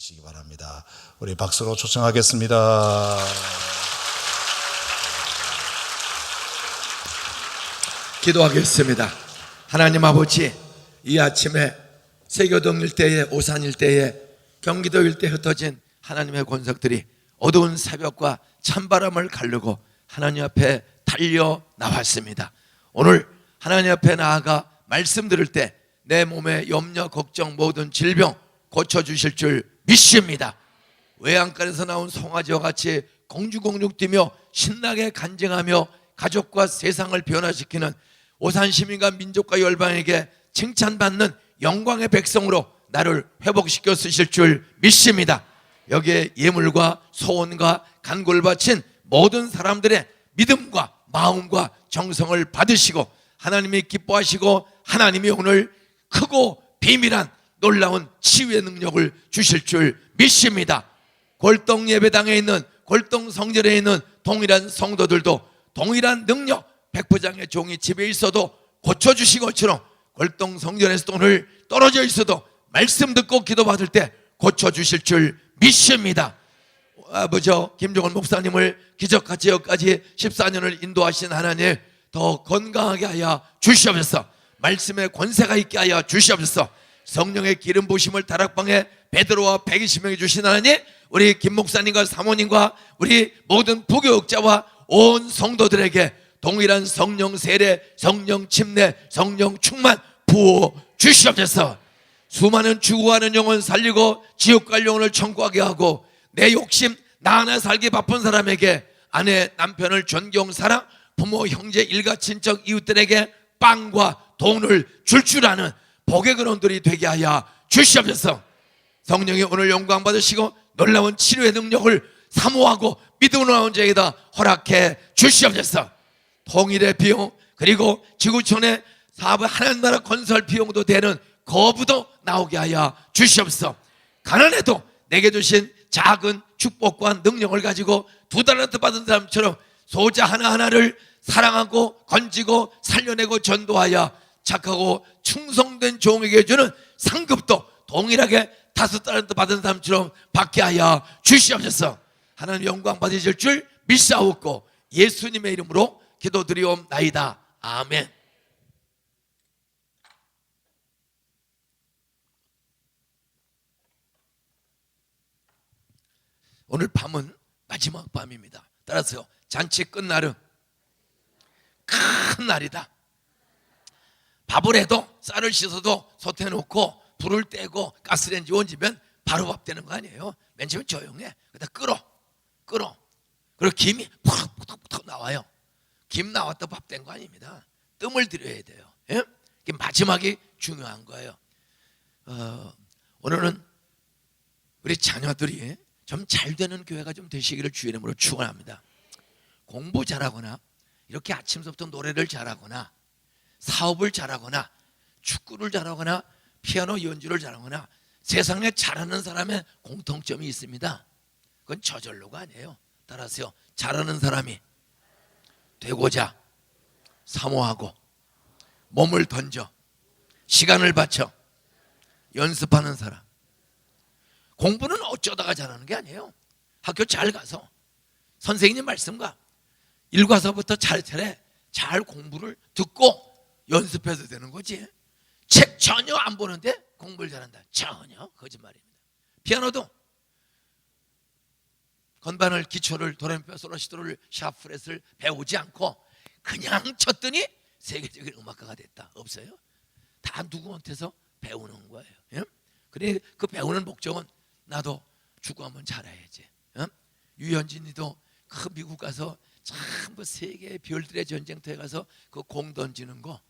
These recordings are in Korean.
주시기 바랍니다. 우리 박수로 초청하겠습니다. 기도하겠습니다. 하나님 아버지, 이 아침에 세교동 일대에, 오산 일대에, 경기도 일대에 흩어진 하나님의 권석들이 어두운 새벽과 찬바람을 가르고 하나님 앞에 달려 나왔습니다. 오늘 하나님 앞에 나아가 말씀 들을 때 내 몸의 염려, 걱정, 모든 질병 고쳐주실 줄 믿습니다. 외양간에서 나온 송아지와 같이 공주공주 뛰며 신나게 간증하며 가족과 세상을 변화시키는 오산 시민과 민족과 열방에게 칭찬받는 영광의 백성으로 나를 회복시켜 쓰실 줄 믿습니다. 여기에 예물과 소원과 간구를 바친 모든 사람들의 믿음과 마음과 정성을 받으시고 하나님이 기뻐하시고 하나님이 오늘 크고 비밀한 놀라운 치유의 능력을 주실 줄 믿습니다. 골동 예배당에 있는, 골동 성전에 있는 동일한 성도들도 동일한 능력, 백부장의 종이 집에 있어도 고쳐주신 것처럼 골동 성전에서 오늘 떨어져 있어도 말씀 듣고 기도받을 때 고쳐주실 줄 믿습니다. 아버지 김종원 목사님을 기적같이 여기까지 14년을 인도하신 하나님, 더 건강하게 하여 주시옵소서. 말씀의 권세가 있게 하여 주시옵소서. 성령의 기름 부으심을 다락방에 베드로와 120명이 주신 하나님, 우리 김 목사님과 사모님과 우리 모든 부교육자와 온 성도들에게 동일한 성령 세례, 성령 침례, 성령 충만 부어 주시옵소서. 수많은 죽어가는 영혼 살리고 지옥 갈 영혼을 천국하게 하고 내 욕심 나 하나 살기 바쁜 사람에게 아내, 남편을 존경, 사랑, 부모, 형제, 일가, 친척, 이웃들에게 빵과 돈을 줄 아는 복의 근원들이 되게 하여 주시옵소서. 성령이 오늘 영광 받으시고 놀라운 치료의 능력을 사모하고 믿음으로 나온 자에게다 허락해 주시옵소서. 통일의 비용, 그리고 지구촌의 사업의 하나님 나라 건설 비용도 되는 거부도 나오게 하여 주시옵소서. 가난해도 내게 주신 작은 축복과 능력을 가지고 2달란트 받은 사람처럼 소자 하나하나를 사랑하고 건지고 살려내고 전도하여 착하고 충성된 종에게 주는 상급도 동일하게 5달란트 받은 사람처럼 받게 하여 주시옵소서. 하나님 영광 받으실 줄 믿사옵고 예수님의 이름으로 기도드리옵나이다. 아멘. 오늘 밤은 마지막 밤입니다. 따라서요, 잔치 끝날은 큰 날이다. 밥을 해도 쌀을 씻어도 솥에 놓고 불을 떼고 가스레인지 얹으면 바로 밥 되는 거 아니에요. 맨 처음에 조용해. 그러다 끓어. 그리고 김이 푹 나와요. 김 나왔다 밥 된 거 아닙니다. 뜸을 들여야 돼요. 예? 마지막이 중요한 거예요. 오늘은 우리 자녀들이 좀 잘 되는 교회가 좀 되시기를 주의 이름으로 축원합니다. 공부 잘하거나 이렇게 아침부터 노래를 잘하거나 사업을 잘하거나 축구를 잘하거나 피아노 연주를 잘하거나 세상에 잘하는 사람의 공통점이 있습니다. 그건 저절로가 아니에요. 따라서요, 잘하는 사람이 되고자 사모하고 몸을 던져 시간을 바쳐 연습하는 사람. 공부는 어쩌다가 잘하는 게 아니에요. 학교 잘 가서 선생님 말씀과 일과서부터 차례차례 잘 공부를 듣고 연습해서 되는 거지. 책 전혀 안 보는데 공부를 잘한다. 전혀 거짓말입니다. 피아노도 건반을, 기초를, 도레미파 솔라시도를, 샤프렛을 배우지 않고 그냥 쳤더니 세계적인 음악가가 됐다. 없어요. 다 누구한테서 배우는 거예요. 예? 그래, 그 배우는 목적은 나도 축구 한번 잘해야지. 유현진이도 그 미국 가서 전부 세계의 별들의 전쟁터에 가서 그 공 던지는 거,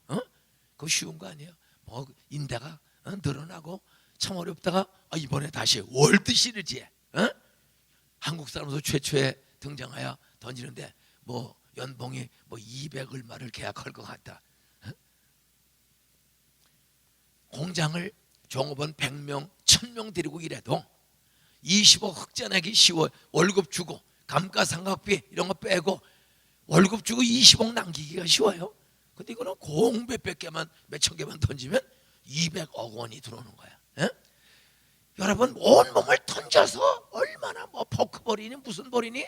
그거 쉬운 거 아니에요. 뭐 인대가 늘어나고 참 어렵다가 이번에 다시 월드 시리즈에 한국 사람으로서 최초에 등장하여 던지는데 뭐 연봉이 뭐 200 얼마를 계약할 것 같다. 공장을 종업원 100명, 1000명 데리고 일해도 20억 흑자내기 쉬워. 월급 주고 감가상각비 이런 거 빼고 월급 주고 20억 남기기가 쉬워요. 근데 이거는 공 몇백 개만, 몇천 개만 던지면 200억 원이 들어오는 거야. 에? 여러분, 온 몸을 던져 던져서 얼마나 뭐 포크볼이니 무슨 볼이니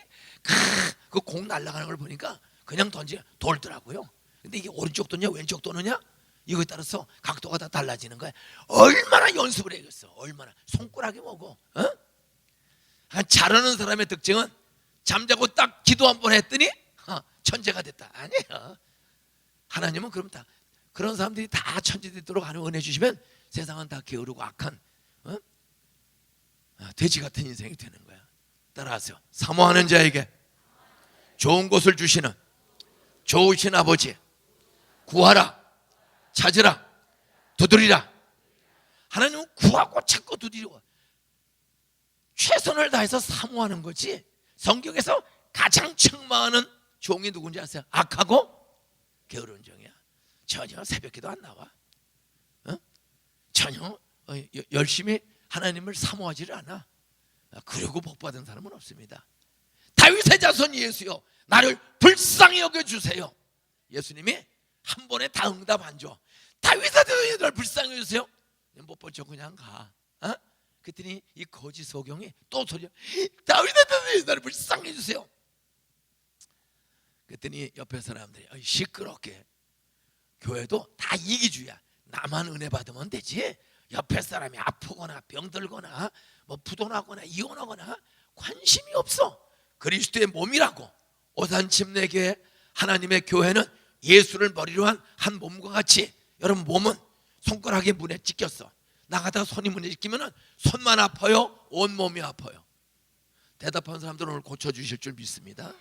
그 공 날아가는 걸 보니까 그냥 던지 돌더라고요. 근데 이게 오른쪽 도냐 왼쪽 도느냐 이거에 따라서 각도가 다 달라지는 거야. 얼마나 연습을 해야겠어. 얼마나 손가락이 뭐고. 잘하는 사람의 특징은 잠자고 딱 기도 한 번 했더니 천재가 됐다. 아니에요. 하나님은 그럼 다 그런 사람들이 다 천재 되도록 하는 은혜 주시면 세상은 다 게으르고 악한 돼지 같은 인생이 되는 거야. 따라하세요. 사모하는 자에게 좋은 것을 주시는 좋으신 아버지, 구하라, 찾으라, 두드리라. 하나님은 구하고 찾고 두드리고 최선을 다해서 사모하는 거지. 성경에서 가장 책망하는 종이 누군지 아세요? 악하고 게으른 종이야. 전혀 새벽기도 안 나와. 전혀 열심히 하나님을 사모하지를 않아. 그러고 복받은 사람은 없습니다. 다윗의 자손 예수여, 나를 불쌍히 여겨주세요. 예수님이 한 번에 다 응답 안 줘. 다윗의 자손이 나를 불쌍히 여겨주세요. 못 볼 척 그냥 가. 그랬더니 이 거짓 소경이 또 소리야. 다윗의 자손이 나를 불쌍히 해주세요. 그랬더니 옆에 사람들이 시끄럽게, 교회도 다 이기주의야. 나만 은혜 받으면 되지, 옆에 사람이 아프거나 병들거나 뭐 부도나거나 이혼하거나 관심이 없어. 그리스도의 몸이라고. 오산침례교회 하나님의 교회는 예수를 머리로 한 몸과 같이, 여러분 몸은 손가락에 문에 찍혔어. 나가다가 손이 문에 찍히면 손만 아파요, 온몸이 아파요? 대답한 사람들은 오늘 고쳐주실 줄 믿습니다.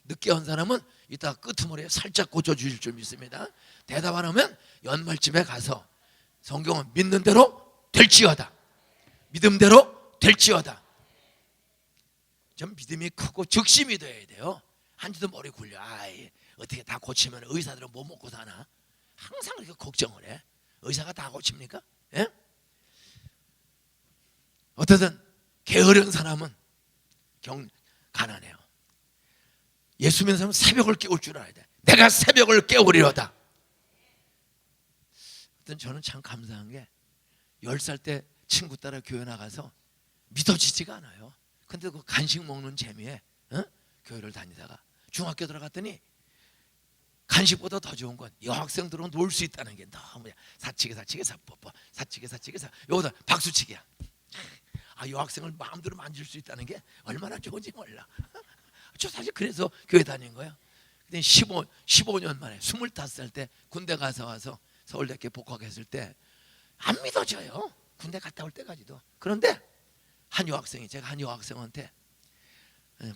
늦게 온 사람은 이따 끄트머리에 살짝 고쳐주실 줄 믿습니다. 대답 안 하면 연말쯤에 가서 성경은 믿는 대로 될지어다, 믿음대로 될지어다. 좀 믿음이 크고 즉시 믿어야 돼요. 한지도 머리 굴려. 어떻게 다 고치면 의사들은 뭐 먹고 사나? 항상 그렇게 걱정을 해. 의사가 다 고칩니까? 예? 어쨌든 게으른 사람은 가난해요. 예수 믿는 사람은 새벽을 깨울 줄 알아야 돼. 내가 새벽을 깨우리로다. 저는 참 감사한 게 10살 때 친구 따라 교회 나가서 믿어지지가 않아요. 근데 그 간식 먹는 재미에 교회를 다니다가 중학교 들어갔더니 간식보다 더 좋은 건 여학생들은 놀 수 있다는 게 너무 사치기 사뽀뽀 사치기 요거다 박수치기야. 여학생을 마음대로 만질 수 있다는 게 얼마나 좋은지 몰라. 저 사실 그래서 교회 다닌 거예요. 근데 15년 만에 25살 때 군대 가서 와서 서울대학교 복학했을 때 안 믿어져요. 군대 갔다 올 때까지도. 그런데 한 여학생이, 제가 한 여학생한테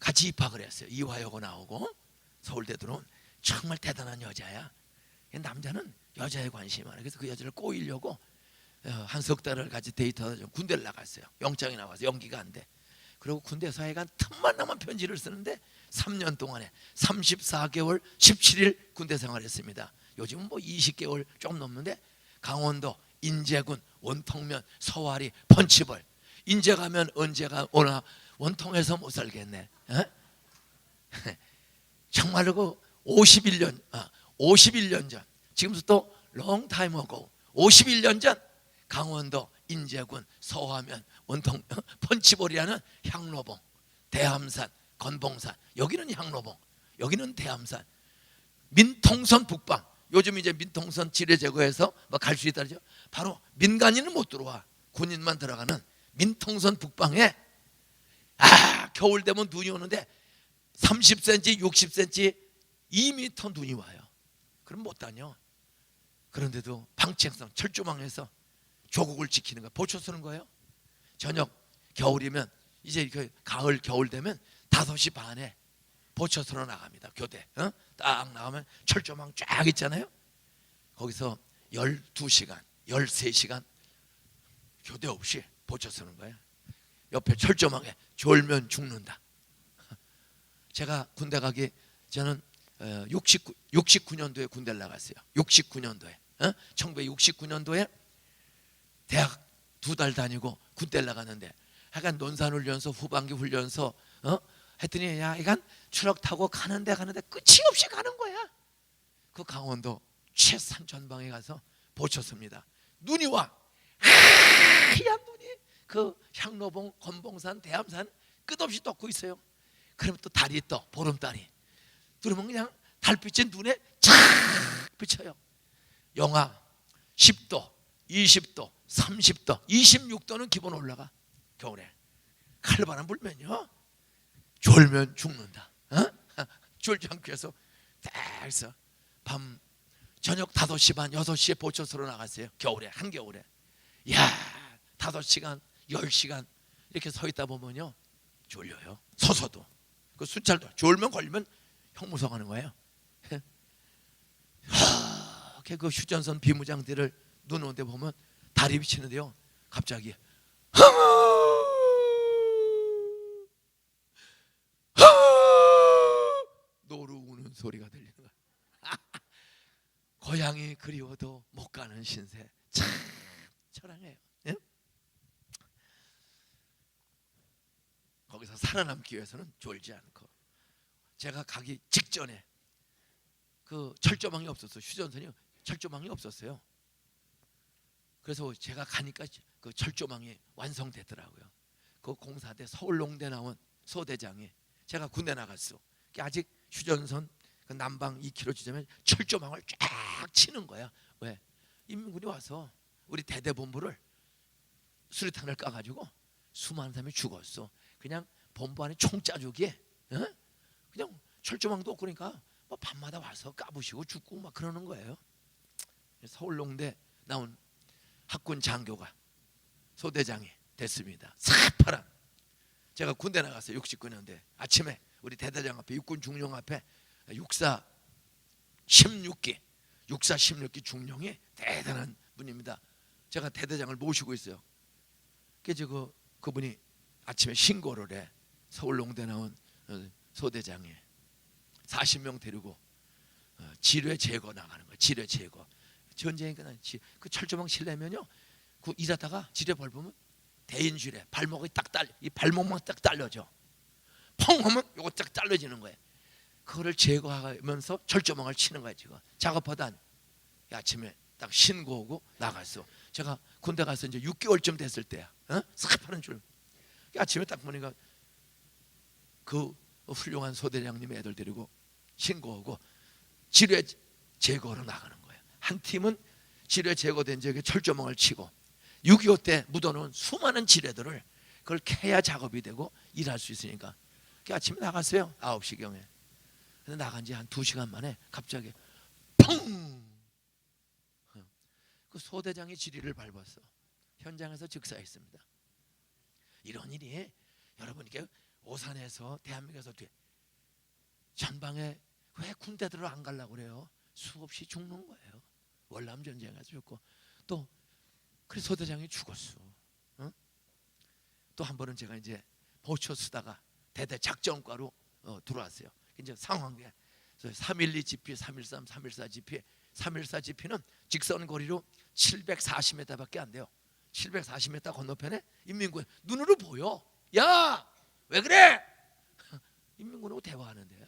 같이 입학을 했어요. 이화여고 나오고 서울대 들어온 정말 대단한 여자야. 남자는 여자에 관심이 많아요. 그래서 그 여자를 꼬이려고 한 석 달을 같이 데이트하다 군대를 나갔어요. 영장이 나와서 연기가 안 돼. 그리고 군대 사회가 틈만 나면 편지를 쓰는데 3년 동안에 34개월 17일 군대 생활했습니다. 요즘은 뭐 20개월 조금 넘는데 강원도 인제군 원통면 서와리 펀치벌. 인제 가면 언제가 오나 원통에서 못 살겠네. 정말로 그 51년 전, 지금부터 long time ago 51년 전 강원도 인제군 서화면 원통 펀치볼이라는 향로봉, 대함산, 건봉산, 여기는 향로봉, 여기는 대함산, 민통선 북방. 요즘 이제 민통선 지뢰 제거해서 뭐 갈 수 있다 그러죠. 바로 민간인은 못 들어와, 군인만 들어가는 민통선 북방에 겨울 되면 눈이 오는데 30cm, 60cm, 2m 눈이 와요. 그럼 못 다녀. 그런데도 방책성 철조망에서 조국을 지키는 거야. 보초 서는 거예요. 저녁 겨울이면 이제 그 가을 겨울 되면 5시 반에 보초 서러 나갑니다. 교대 딱 나가면 철조망 쫙 있잖아요. 거기서 12시간 13시간 교대 없이 보초 서는 거예요. 옆에 철조망에 졸면 죽는다. 제가 군대 가기, 저는 69년도에 군대를 나갔어요. 69년도에 1969년도에 대학 2달 다니고 군대를 나갔는데, 하여간 논산훈련소 후반기 훈련소 했더니 이건 트럭 타고 가는데 끝이 없이 가는 거야. 그 강원도 최산 전방에 가서 보쳤습니다. 눈이 와. 하얀 눈이 그 향로봉, 건봉산, 대암산 끝없이 떴고 있어요. 그러면 또 달이 떠, 보름달이. 그러면 그냥 달빛이 눈에 착 비쳐요. 영하 10도, 20도, 30도, 26도는 기본 올라가. 겨울에 칼바람 불면요 졸면 죽는다. 졸지 않기 위해서 딱 해서 밤 저녁 5시 반, 6시에 보초소로 나갔어요. 겨울에, 한겨울에. 이야, 5시간, 10시간 이렇게 서 있다 보면요 졸려요. 서서도. 그 순찰도 졸면 걸리면 형무소 가는 거예요. 이렇게 그 휴전선 비무장대를 눈 오는데 보면 달이 비치는데요 갑자기 노루 우는 소리가 들리는 거야. 고향이 그리워도 못 가는 신세. 참 처량해요. 예? 거기서 살아남기 위해서는 졸지 않고, 제가 가기 직전에 그 철조망이 없었어요. 휴전선이 철조망이 없었어요. 그래서 제가 가니까 그 철조망이 완성됐더라고요. 그 공사대 서울농대 나온 소대장이, 제가 군대 나갔어. 아직 휴전선 그 남방 2km 지점에 철조망을 쫙 치는 거야. 왜? 인민군이 와서 우리 대대본부를 수류탄을 까가지고 수많은 사람이 죽었어. 그냥 본부 안에 총짜주기에 그냥 철조망도 없고 그러니까 뭐 밤마다 와서 까부시고 죽고 막 그러는 거예요. 서울농대 나온 학군 장교가 소대장이 됐습니다. 사파란. 제가 군대 나갔어요. 69년대 아침에 우리 대대장 앞에, 육군 중령 앞에 육사 16기 중령이 대단한 분입니다. 제가 대대장을 모시고 있어요. 그래서 그분이 아침에 신고를 해. 서울농대 나온 소대장이 40명 데리고 지뢰 제거 나가는 거예요. 지뢰 제거. 전쟁이 끝난 그 철조망 칠려면요, 그 일하다가 지뢰 밟으면 대인지뢰 발목이 딱 달려, 이 발목만 딱 달려져. 펑 하면 요거 딱 잘라지는 거예요. 그거를 제거하면서 철조망을 치는 거예요. 지금 작업하다 아침에 딱 신고하고 나갔어. 제가 군대 가서 이제 6개월쯤 됐을 때야. 습하는 줄. 아침에 딱 보니까 그 훌륭한 소대장님 애들 데리고 신고하고 지뢰 제거로 나가는 거예요. 한 팀은 지뢰 제거된 지역에 철조망을 치고 6.25 때 묻어놓은 수많은 지뢰들을 그걸 캐야 작업이 되고 일할 수 있으니까 아침에 나갔어요. 9시경에. 근데 나간 지 한 2시간 만에 갑자기 펑! 그 소대장이 지뢰를 밟았어. 현장에서 즉사했습니다. 이런 일이 여러분, 이게 오산에서 대한민국에서 전방에 왜 군대들을 안 가려고 그래요? 수없이 죽는 거예요. 월남 전쟁에서 죽고, 또 그래서 소대장이 죽었어. 또 한 번은 제가 이제 보초 쓰다가 대대 작전과로 들어왔어요. 이제 상황에 312 GP, 313, 314 GP, 314 GP는 직선 거리로 740m밖에 안 돼요. 740m 건너편에 인민군 눈으로 보여. 야, 왜 그래? 인민군하고 대화하는데요.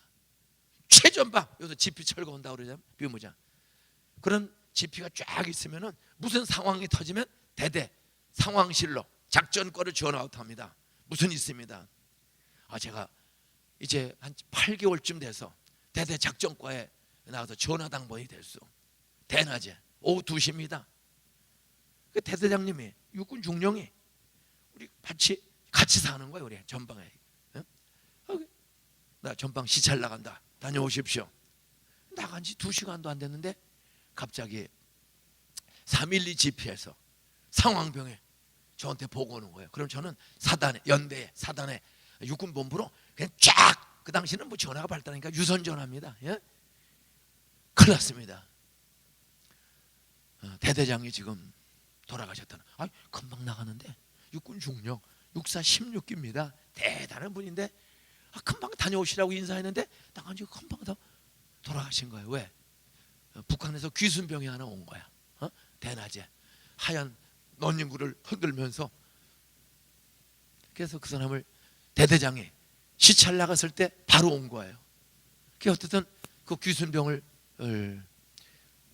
최전방 여기서 GP 철거 온다 그러잖아요. 비무장. 그런 GP가 쫙 있으면은 무슨 상황이 터지면 대대 상황실로 작전과를 전화합니다. 무슨 있습니다. 제가 이제 한 8개월쯤 돼서 대대 작전과에 나가서 전화당번이 됐어. 대낮에 오후 2시입니다. 그 대대장님이 육군 중령이 우리 같이 사는 거예요. 우리 전방에. 나 전방 시찰 나간다. 다녀오십시오. 나간 지 2시간도 안 됐는데 갑자기 312 GP에서 상황병에 저한테 보고 오는 거예요. 그럼 저는 사단에, 연대에, 사단에 육군본부로 그냥 쫙, 그 당시는 뭐 전화가 발달하니까 유선 전화입니다. 예? 큰일 났습니다. 대대장이 지금 돌아가셨다는. 금방 나가는데 육군 중령 64 16기입니다. 대단한 분인데 금방 다녀오시라고 인사했는데 나간 지 금방 더 돌아가신 거예요. 왜? 북한에서 귀순병이 하나 온 거야. 대낮에 하얀 넌닝구를 흔들면서. 그래서 그 사람을 대대장이 시찰 나갔을 때 바로 온 거예요. 그 어쨌든 그 귀순병을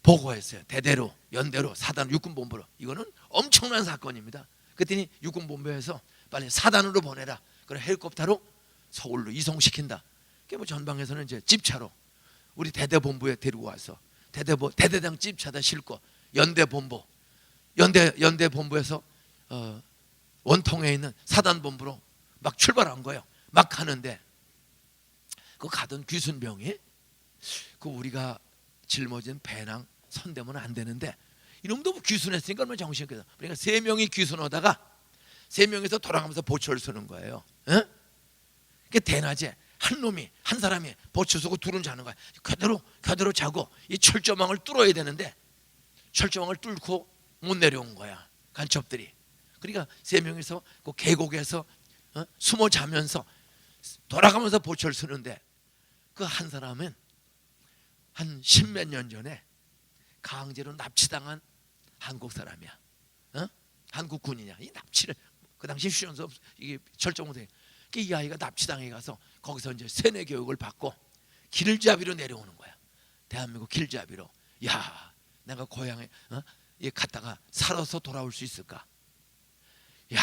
보고했어요. 대대로, 연대로, 사단, 육군본부로. 이거는 엄청난 사건입니다. 그랬더니 육군본부에서 빨리 사단으로 보내라. 그래 헬리콥터로 서울로 이송시킨다. 그게 뭐 전방에서는 이제 집차로 우리 대대본부에 데리고 와서 대대장 집차다 싣고 연대본부에서 원통에 있는 사단본부로 막 출발한 거예요. 막 가는데 그 가던 귀순병이 그 우리가 짊어진 배낭 손대면 안 되는데 이놈도 뭐 귀순했으니까 얼마나 정신없겠어. 그러니까 3명이 귀순하다가 3명이서 돌아가면서 보초를 서는 거예요. 응? 그 대낮에 한 사람이 보초 서고 둘은 자는 거야. 그대로 자고 이 철조망을 뚫어야 되는데 철조망을 뚫고 못 내려온 거야. 간첩들이. 그러니까 3명이서 그 계곡에서 숨어 자면서 돌아가면서 보초를 서는데 그 한 사람은 한 10몇 년 전에 강제로 납치당한 한국 사람이야. 한국 군이냐. 이 납치를 그 당시 휴전소 이게 철저무대. 이 아이가 납치당해 가서 거기서 이제 세뇌 교육을 받고 길잡이로 내려오는 거야. 대한민국 길잡이로. 야, 내가 고향에 갔다가 살아서 돌아올 수 있을까? 야,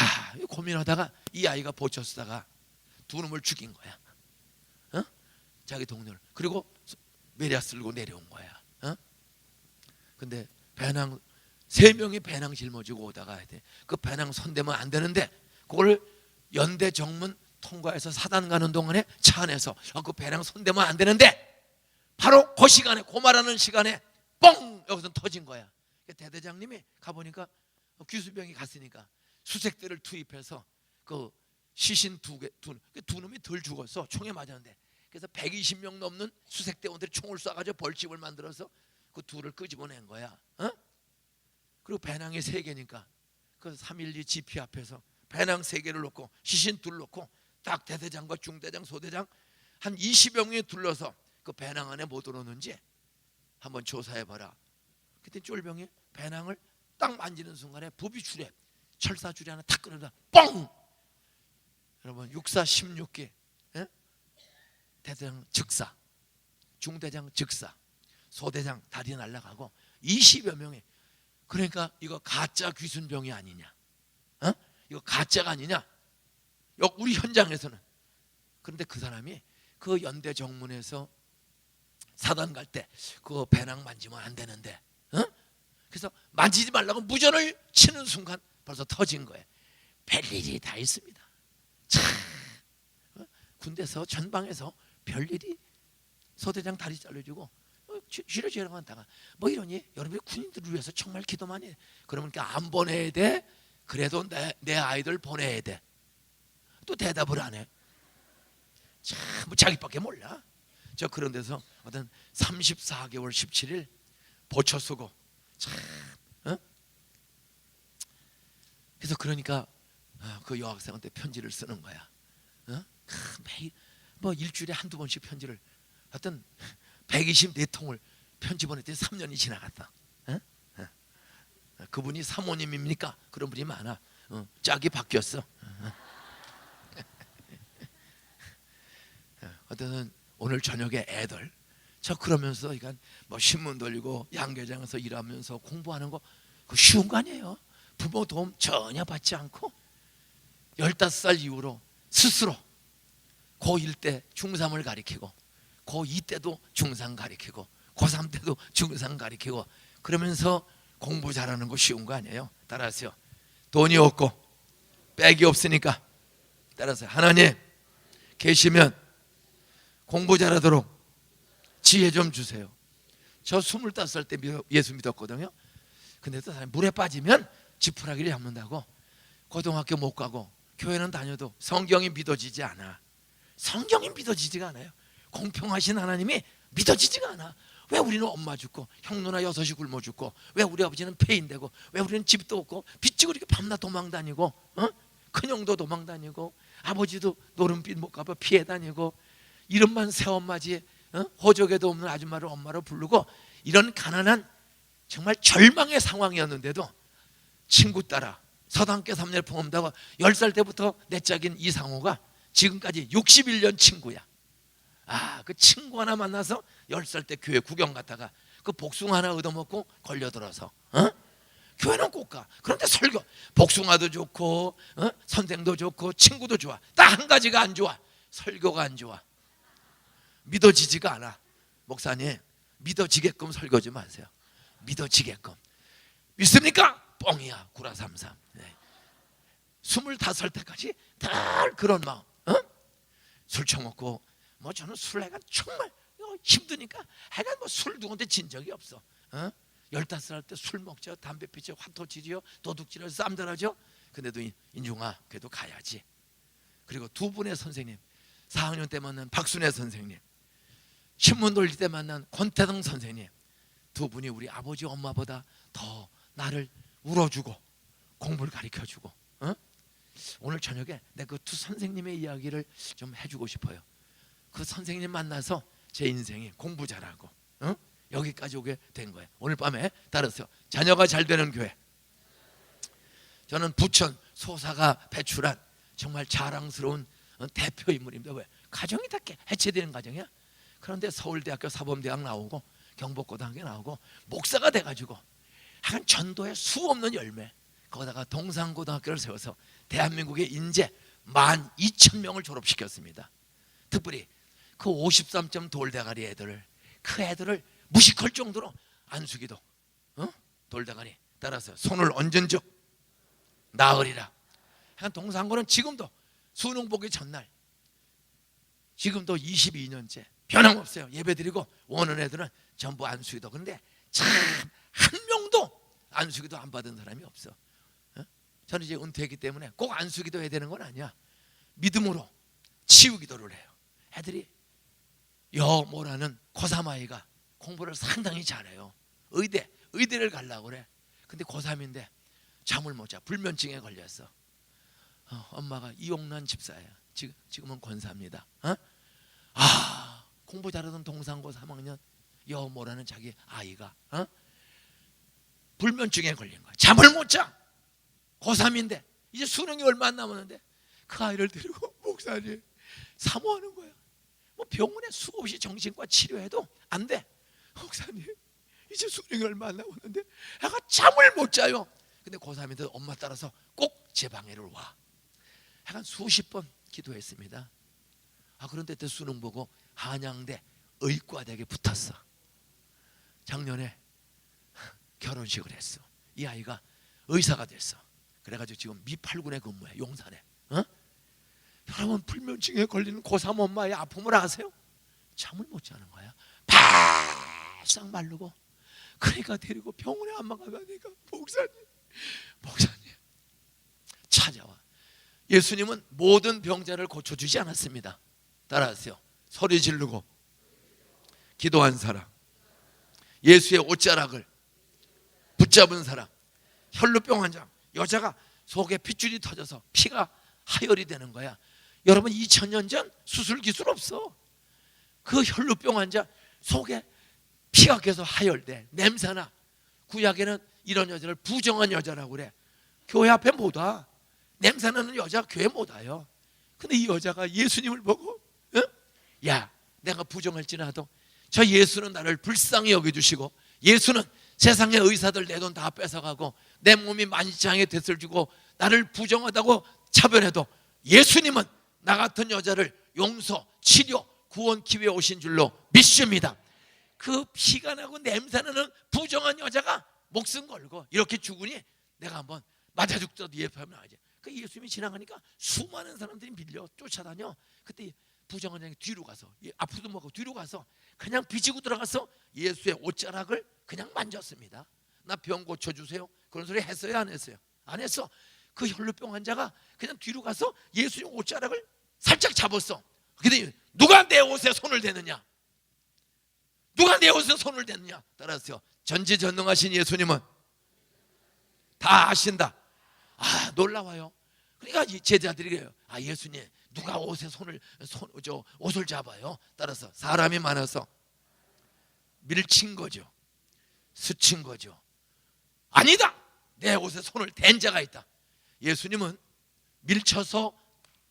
고민하다가 이 아이가 보초 쓰다가 두 놈을 죽인 거야. 자기 동료를. 그리고 매랴 쓸고 내려온 거야. 근데 배낭 3명이 배낭 짊어지고 오다가 그 배낭 손대면 안 되는데 그걸 연대 정문 통과해서 사단 가는 동안에 차 안에서 그 배낭 손대면 안 되는데 바로 그 시간에 그 말하는 시간에 뻥 여기서 터진 거야. 대대장님이 가보니까 귀수병이 갔으니까 수색대를 투입해서 그 시신 두 놈이 덜 죽었어. 총에 맞았는데. 그래서 120명 넘는 수색대원들이 총을 쏴가지고 벌집을 만들어서 그 둘을 끄집어낸 거야. 그리고 배낭이 3개니까 그 3.12 GP 앞에서 배낭 3개를 놓고 시신 둘 놓고 딱 대대장과 중대장, 소대장 한 20여 명이 둘러서 그 배낭 안에 뭐 들었는지 한번 조사해봐라. 그때 쫄병이 배낭을 딱 만지는 순간에 부비줄에 철사줄이 하나 탁 끊어다 뻥! 여러분 6사 16기 대대장 즉사, 중대장 즉사, 소대장 다리 날아가고 20여 명이. 그러니까 이거 가짜 귀순병이 아니냐? 이거 가짜가 아니냐? 우리 현장에서는. 그런데 그 사람이 그 연대 정문에서 사단 갈 때 그 배낭 만지면 안 되는데, 그래서 만지지 말라고 무전을 치는 순간 벌써 터진 거예요. 별일이 다 있습니다. 참, 군대에서 전방에서 별일이. 소대장 다리 잘라주고 지러지러 간다가 뭐 이러니 여러분이 군인들을 위해서 정말 기도 많이 해. 그러면 안 보내야 돼. 그래도 내 아이들 보내야 돼. 또 대답을 안 해. 참 뭐 자기밖에 몰라. 저 그런 데서 어떤 34개월 17일 보초 쓰고 참. 그래서 그러니까 그 여학생한테 편지를 쓰는 거야. 매일 뭐 일주일에 한두 번씩 편지를 하여튼 124통을 편지 보냈더니 3년이 지나갔다. 그분이 사모님입니까? 그런 분이 많아. 짝이 바뀌었어. 어떤 오늘 저녁에 애들 저 그러면서 이건 뭐 신문 돌리고 양계장에서 일하면서 공부하는 거 그 쉬운 거 아니에요. 부모 도움 전혀 받지 않고 15살 이후로 스스로 고1 때 중3을 가리키고 고2 때도 중3 가리키고 고3 때도 중3 가리키고 그러면서 공부 잘하는 거 쉬운 거 아니에요. 따라하세요. 돈이 없고 백이 없으니까 따라하세요. 하나님 계시면 공부 잘하도록 지혜 좀 주세요. 저 25살 때 예수 믿었거든요. 근데 또 사람이 물에 빠지면 지푸라기를 잡는다고 고등학교 못 가고 교회는 다녀도 성경이 믿어지지 않아. 성경이 믿어지지가 않아요. 공평하신 하나님이 믿어지지가 않아. 왜 우리는 엄마 죽고 형 누나 6이 굶어 죽고 왜 우리 아버지는 폐인되고 왜 우리는 집도 없고 빚지고 이렇게 밤낮 도망 다니고 큰형도 도망 다니고 아버지도 노름빛 못 가봐 피해 다니고 이름만 새엄마지 호적에도 없는 아줌마를 엄마로 부르고 이런 가난한 정말 절망의 상황이었는데도 친구 따라 서당계 3년 봉험다가 10살 때부터 내 짝인 이상호가 지금까지 61년 친구야. 그 친구 하나 만나서 10살 때 교회 구경 갔다가 그 복숭아 하나 얻어먹고 걸려들어서 교회는 꼭 가. 그런데 설교, 복숭아도 좋고 선생도 좋고 친구도 좋아. 딱 한 가지가 안 좋아. 설교가 안 좋아. 믿어지지가 않아. 목사님, 믿어지게끔 설교 좀 하세요. 믿어지게끔. 믿습니까? 뻥이야. 구라삼삼. 25때까지 다 그런 마음. 술 처먹고 뭐 저는 술 해가 정말 힘드니까 해가 뭐 술 누구한테 진 적이 없어. 15살 때 술 먹죠. 담배 피죠. 화토 치죠. 도둑질을 쌈들하죠. 근데도 인중아 그래도 가야지. 그리고 두 분의 선생님, 4학년 때 만난 박순애 선생님, 신문 돌릴 때 만난 권태동 선생님, 두 분이 우리 아버지 엄마보다 더 나를 울어주고 공부를 가르쳐주고. 오늘 저녁에 내가 그 두 선생님의 이야기를 좀 해주고 싶어요. 그 선생님 만나서 제 인생이 공부 잘하고 여기까지 오게 된 거예요. 오늘 밤에 따라서 자녀가 잘 되는 교회. 저는 부천 소사가 배출한 정말 자랑스러운 대표 인물입니다. 왜? 가정이 다 해체되는 가정이야. 그런데 서울대학교 사범대학 나오고 경복고등학교 나오고 목사가 돼가지고 한 전도의 수 없는 열매, 거기다가 동산고등학교를 세워서 대한민국의 인재 12,000명을 졸업시켰습니다. 특별히 그 53점 돌대가리 애들을, 그 애들을 무식할 정도로 안수기도 돌대가리 따라서 손을 얹은즉 나으리라. 동산고는 지금도 수능 보기 전날, 지금도 22년째 변함없어요. 예배드리고 오는 애들은 전부 안수기도. 그런데 참 한 명도 안수기도 안 받은 사람이 없어. 저는 이제 은퇴했기 때문에 꼭 안수기도 해야 되는 건 아니야. 믿음으로 치유기도를 해요. 애들이 여모라는 고3 아이가 공부를 상당히 잘해요. 의대를 가려고 그래. 근데 고3인데 잠을 못 자. 불면증에 걸렸어. 엄마가 이용란 집사예요. 지금은 권사입니다. 공부 잘하던 동산고 3학년 여모라는 자기 아이가 불면증에 걸린 거야. 잠을 못 자. 고3인데 이제 수능이 얼마 안 남았는데 그 아이를 데리고 목사님 사모하는 거야. 뭐 병원에 수없이 정신과 치료해도 안 돼. 목사님 이제 수능이 얼마 안 남았는데 애가 잠을 못 자요. 근데 고3인데 엄마 따라서 꼭 제 방에를 와. 애가 수십 번 기도했습니다. 그런데 또 수능 보고 한양대 의과대학에 붙었어. 작년에 결혼식을 했어. 이 아이가 의사가 됐어. 그래가지고 지금 미 8군에 근무해. 용산에. 여러분, 불면증에 걸리는 고3 엄마의 아픔을 아세요? 잠을 못 자는 거야. 바싹 마르고. 그러니까 데리고 병원에 안 가니까 목사님 찾아와. 예수님은 모든 병자를 고쳐주지 않았습니다. 따라하세요. 소리 지르고 기도한 사람, 예수의 옷자락을 붙잡은 사람, 혈루병 환자, 여자가 속에 핏줄이 터져서 피가 하혈이 되는 거야. 여러분, 2000년 전 수술 기술 없어. 그 혈루병 환자 속에 피가 계속 하혈돼. 냄새나. 구약에는 이런 여자를 부정한 여자라고 그래. 교회 앞에 못 와. 냄새나는 여자 교회 못 와요. 근데 이 여자가 예수님을 보고 야, 내가 부정할지라도 저 예수는 나를 불쌍히 여겨주시고, 예수는 세상의 의사들 내 돈 다 뺏어가고 내 몸이 만시장에 됐을 주고 나를 부정하다고 차별해도 예수님은 나 같은 여자를 용서, 치료, 구원 기회에 오신 줄로 믿습니다. 그 피가 나고 냄새나는 부정한 여자가 목숨 걸고 이렇게 죽으니 내가 한번 맞아 죽더라도 예수하면 나가지. 그 예수님이 지나가니까 수많은 사람들이 밀려 쫓아다녀. 그때 부정한 여자가 뒤로 가서, 아프도 먹고 뒤로 가서 그냥 비지고 들어가서 예수의 옷자락을 그냥 만졌습니다. 나 병 고쳐주세요. 그런 소리 했어요, 안 했어요? 안 했어. 그 혈루병 환자가 그냥 뒤로 가서 예수님 옷자락을 살짝 잡았어. 근데 누가 내 옷에 손을 대느냐? 누가 내 옷에 손을 대느냐? 따라서 전지전능하신 예수님은 다 아신다. 놀라워요. 그러니까 제자들이 그래요. 예수님, 누가 옷에 옷을 잡아요? 따라서 사람이 많아서 밀친 거죠. 스친 거죠. 아니다. 내 옷에 손을 댄 자가 있다. 예수님은 밀쳐서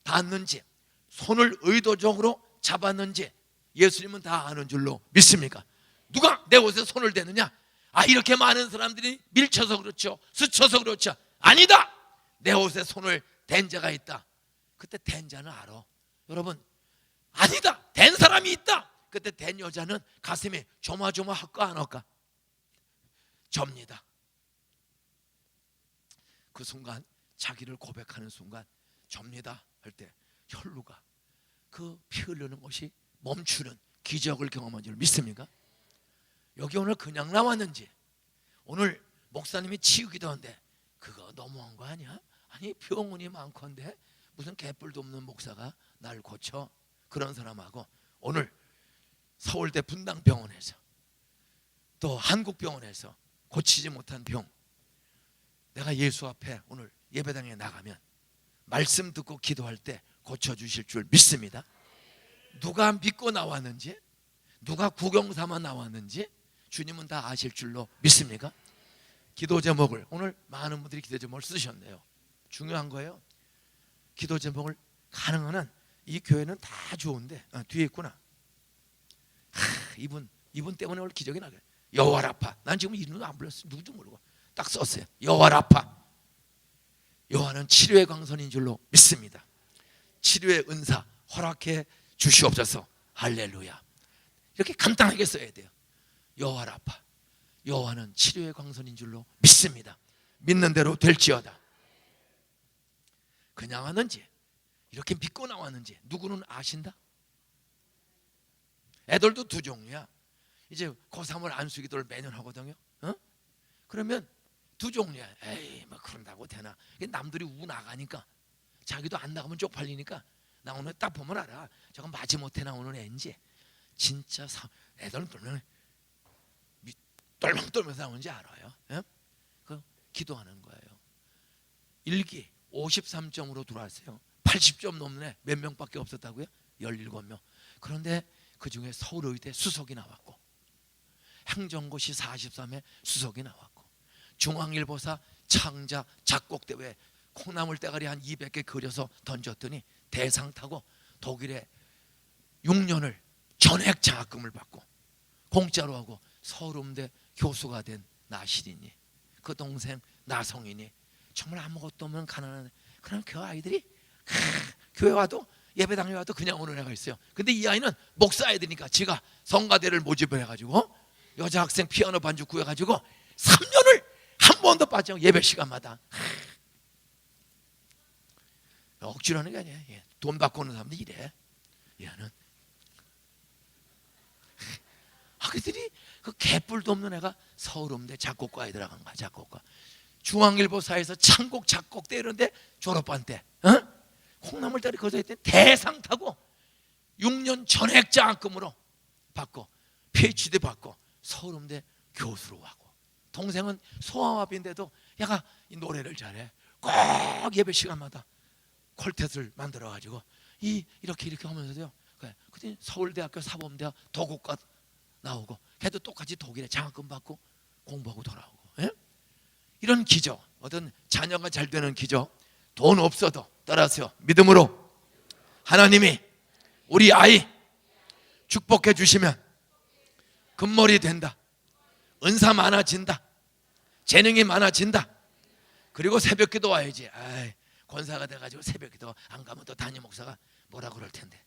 닿았는지 손을 의도적으로 잡았는지 예수님은 다 아는 줄로 믿습니까? 누가 내 옷에 손을 대느냐? 이렇게 많은 사람들이 밀쳐서 그렇죠, 스쳐서 그렇죠. 아니다, 내 옷에 손을 댄 자가 있다. 그때 댄 자는 알아. 여러분, 아니다, 댄 사람이 있다. 그때 댄 여자는 가슴이 조마조마할까 안 할까? 접니다. 그 순간, 자기를 고백하는 순간 접니다 할 때 혈루가, 그 피 흐르는 것이 멈추는 기적을 경험한 줄 믿습니까? 여기 오늘 그냥 나왔는지, 오늘 목사님이 치유기도 한데 그거 너무한 거 아니야? 아니, 병원이 많건데 무슨 개뿔도 없는 목사가 날 고쳐? 그런 사람하고 오늘 서울대 분당병원에서 또 한국병원에서 고치지 못한 병, 내가 예수 앞에 오늘 예배당에 나가면 말씀 듣고 기도할 때 고쳐주실 줄 믿습니다. 누가 믿고 나왔는지, 누가 구경삼아 나왔는지 주님은 다 아실 줄로 믿습니까? 기도 제목을, 오늘 많은 분들이 기도 제목을 쓰셨네요. 중요한 거예요. 기도 제목을 가능한 한, 이 교회는 다 좋은데 뒤에 있구나. 이분 때문에 오늘 기적이 나게. 여호와 라파. 난 지금 이름도 안 불렀어요. 누구도 모르고 딱 썼어요. 여호와 라파. 여호와는 치료의 광선인 줄로 믿습니다. 치료의 은사 허락해 주시옵소서. 할렐루야. 이렇게 간단하게 써야 돼요. 여호와 라파. 여호와는 치료의 광선인 줄로 믿습니다. 믿는 대로 될지어다. 그냥 왔는지, 이렇게 믿고 나왔는지 누구는 아신다? 애들도 두 종류야. 이제 고3을 안수기도를 매년 하거든요. 그러면 두 종류야. 에이, 뭐 그런다고 되나? 남들이 우 나가니까, 자기도 안 나가면 쪽팔리니까 나오는 딱 보면 알아. 저거 마지못해 나오는 애인지 진짜 애들은 떨면서 나오는지 알아요. 그 기도하는 거예요. 일기 53점으로 들어왔어요. 80점 넘는 애 몇 명밖에 없었다고요? 17명. 그런데 그 중에 서울의대 수석이 나왔고, 행정고시 43회 수석이 나왔고, 중앙일보사 창작 작곡대회 콩나물 대가리 한 200개 그려서 던졌더니 대상 타고 독일에 6년을 전액 장학금을 받고 공짜로 하고 서울음대 교수가 된 나시린이, 그 동생 나성인이, 정말 아무것도 없는 가난한, 그런 그 아이들이 교회 와도, 예배당에 와도 그냥 오는 애가 있어요. 근데 이 아이는 목사 애들이니까 지가 성가대를 모집을 해가지고 여자 학생 피아노 반주 구해가지고 3년을 한 번도 빠지지 않고 예배 시간마다. 억지로 하는 게 아니야. 돈 받고 오는 사람들이 이래. 얘는 그들이 그 개뿔도 없는 애가 서울음대 작곡과에 들어간 거야. 작곡과. 중앙일보사에서 창곡 작곡대 이런데 졸업반 때 콩나물 다리 거기서 했더니 대상 타고 6년 전액 장학금으로 받고 PhD 받고 서울음대 교수로 하고, 동생은 소아마비인데도 얘가 이 노래를 잘해. 꼭 예배 시간마다 콜텟을 만들어가지고 이렇게 하면서요. 그때 서울대학교 사범대학 도곡과 나오고, 걔도 똑같이 독일에 장학금 받고 공부하고 돌아오고. 이런 기적, 어떤 자녀가 잘 되는 기적, 돈 없어도 따라서 믿음으로 하나님이 우리 아이 축복해 주시면 금머리 된다, 은사 많아진다, 재능이 많아진다. 그리고 새벽기도 와야지. 권사가 돼가지고 새벽기도 안 가면 또 담임 목사가 뭐라 그럴 텐데,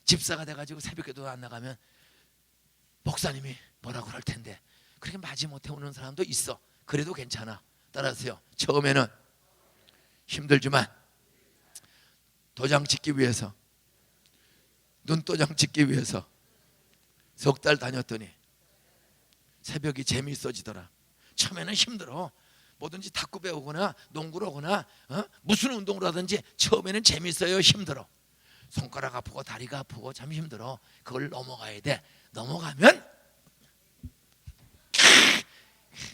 집사가 돼가지고 새벽기도 안 나가면 목사님이 뭐라 그럴 텐데, 그렇게 마지못해 오는 사람도 있어. 그래도 괜찮아. 따라서요, 처음에는 힘들지만 도장 찍기 위해서, 눈도장 찍기 위해서 석 달 다녔더니 새벽이 재미있어지더라. 처음에는 힘들어. 뭐든지 탁구 배우거나 농구를 하거나 무슨 운동을 하든지 처음에는 재밌어요, 힘들어. 손가락 아프고 다리가 아프고 참 힘들어. 그걸 넘어가야 돼. 넘어가면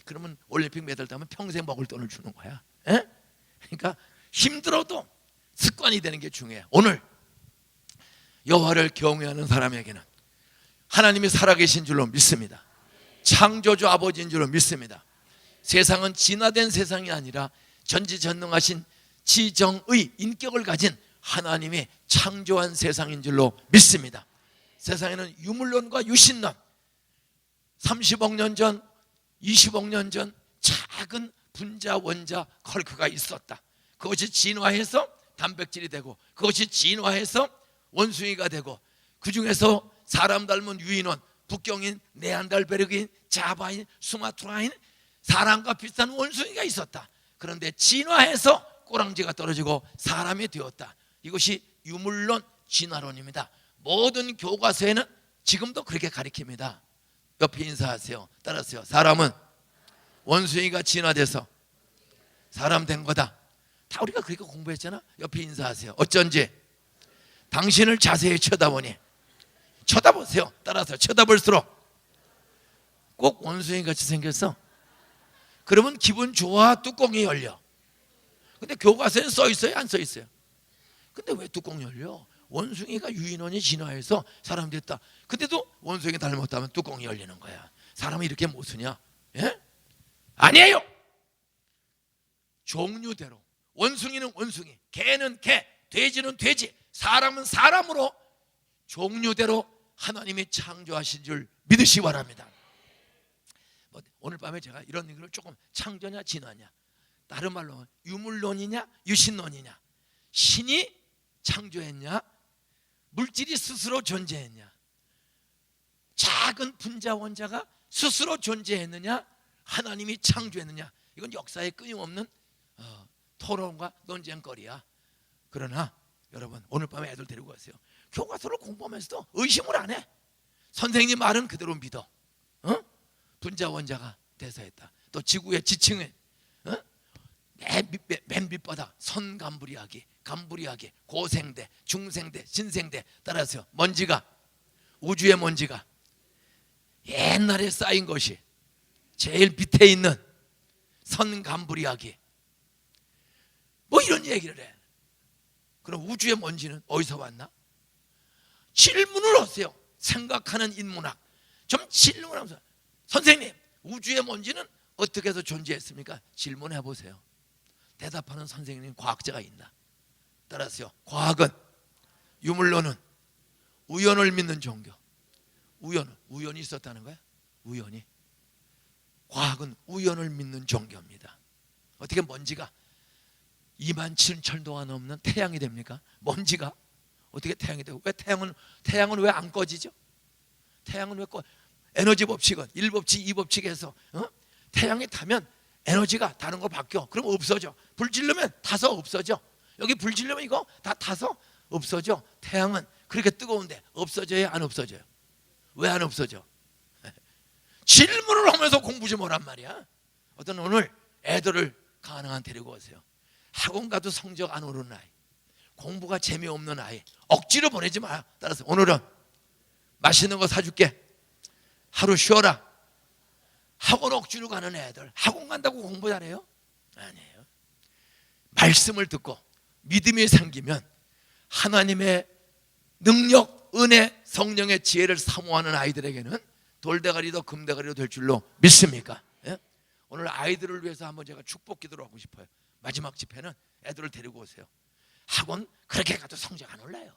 그러면 올림픽 메달 따면 평생 먹을 돈을 주는 거야. 그러니까 힘들어도 습관이 되는 게 중요해. 오늘 여호와를 경외하는 사람에게는 하나님이 살아계신 줄로 믿습니다. 창조주 아버지인 줄로 믿습니다. 세상은 진화된 세상이 아니라 전지전능하신 지정의 인격을 가진 하나님이 창조한 세상인 줄로 믿습니다. 세상에는 유물론과 유신론, 30억 년 전 20억 년 전 작은 분자 원자 컬크가 있었다. 그것이 진화해서 단백질이 되고, 그것이 진화해서 원숭이가 되고, 그 중에서 사람 닮은 유인원, 북경인, 네안달베르크인, 자바인, 수마트라인, 사람과 비슷한 원숭이가 있었다. 그런데 진화해서 꼬랑지가 떨어지고 사람이 되었다. 이것이 유물론 진화론입니다. 모든 교과서에는 지금도 그렇게 가르칩니다. 옆에 인사하세요. 따라하세요. 사람은 원숭이가 진화돼서 사람 된 거다. 다 우리가 그렇게 공부했잖아. 옆에 인사하세요. 어쩐지 당신을 자세히 쳐다보니, 쳐다보세요. 따라서 쳐다볼수록 꼭 원숭이 같이 생겼어. 그러면 기분 좋아. 뚜껑이 열려. 근데 교과서에 써 있어요, 안 써 있어요? 근데 왜 뚜껑 열려? 원숭이가 유인원이 진화해서 사람 됐다. 근데도 원숭이 닮았다면 뚜껑이 열리는 거야. 사람이 이렇게 못 쓰냐? 예? 아니에요. 종류대로. 원숭이는 원숭이, 개는 개, 돼지는 돼지, 사람은 사람으로 종류대로 하나님이 창조하신 줄 믿으시 바랍니다. 오늘 밤에 제가 이런 얘기를 조금, 창조냐 진화냐, 다른 말로 유물론이냐 유신론이냐, 신이 창조했냐 물질이 스스로 존재했냐, 작은 분자 원자가 스스로 존재했느냐 하나님이 창조했느냐, 이건 역사에 끊임없는 토론과 논쟁거리야. 그러나 여러분, 오늘 밤에 애들 데리고 가세요. 교과서를 공부하면서도 의심을 안 해. 선생님 말은 그대로 믿어. 분자 원자가 대사했다. 또 지구의 지층에 맨 밑바닥 선간부리아기, 간부리아기, 고생대, 중생대, 신생대, 따라서 먼지가, 우주의 먼지가 옛날에 쌓인 것이 제일 밑에 있는 선간부리아기, 뭐 이런 얘기를 해. 그럼 우주의 먼지는 어디서 왔나? 질문을 하세요. 생각하는 인문학. 좀 질문하면서, 선생님, 우주의 먼지는 어떻게 해서 존재했습니까? 질문해 보세요. 대답하는 선생님, 과학자가 있나? 따라서요, 과학은, 유물론은 우연을 믿는 종교. 우연이 있었다는 거야? 우연이. 과학은 우연을 믿는 종교입니다. 어떻게 먼지가 27,000도가 넘는 태양이 됩니까? 먼지가 어떻게 태양이 되고, 왜 태양은 왜 안 꺼지죠? 태양은 왜 에너지 법칙은 1법칙, 2법칙에서 태양이 타면 에너지가 다른 거 바뀌어. 그럼 없어져. 불 지르면 타서 없어져. 여기 불 지르면 이거 다 타서 없어져. 태양은 그렇게 뜨거운데 없어져요, 안 없어져요? 왜 안 없어져? 질문을 하면서 공부 좀 하란 말이야. 어떤 오늘 애들을 가능한 데리고 오세요. 학원 가도 성적 안 오르는 아이, 공부가 재미없는 아이 억지로 보내지 마. 따라서 오늘은 맛있는 거 사줄게. 하루 쉬어라. 학원 억지로 가는 애들, 학원 간다고 공부 잘해요? 아니에요. 말씀을 듣고 믿음이 생기면 하나님의 능력, 은혜, 성령의 지혜를 사모하는 아이들에게는 돌대가리도 금대가리도 될 줄로 믿습니까? 예? 오늘 아이들을 위해서 한번 제가 축복 기도를 하고 싶어요. 마지막 집회는 애들을 데리고 오세요. 학원 그렇게 가도 성적 안 올라요.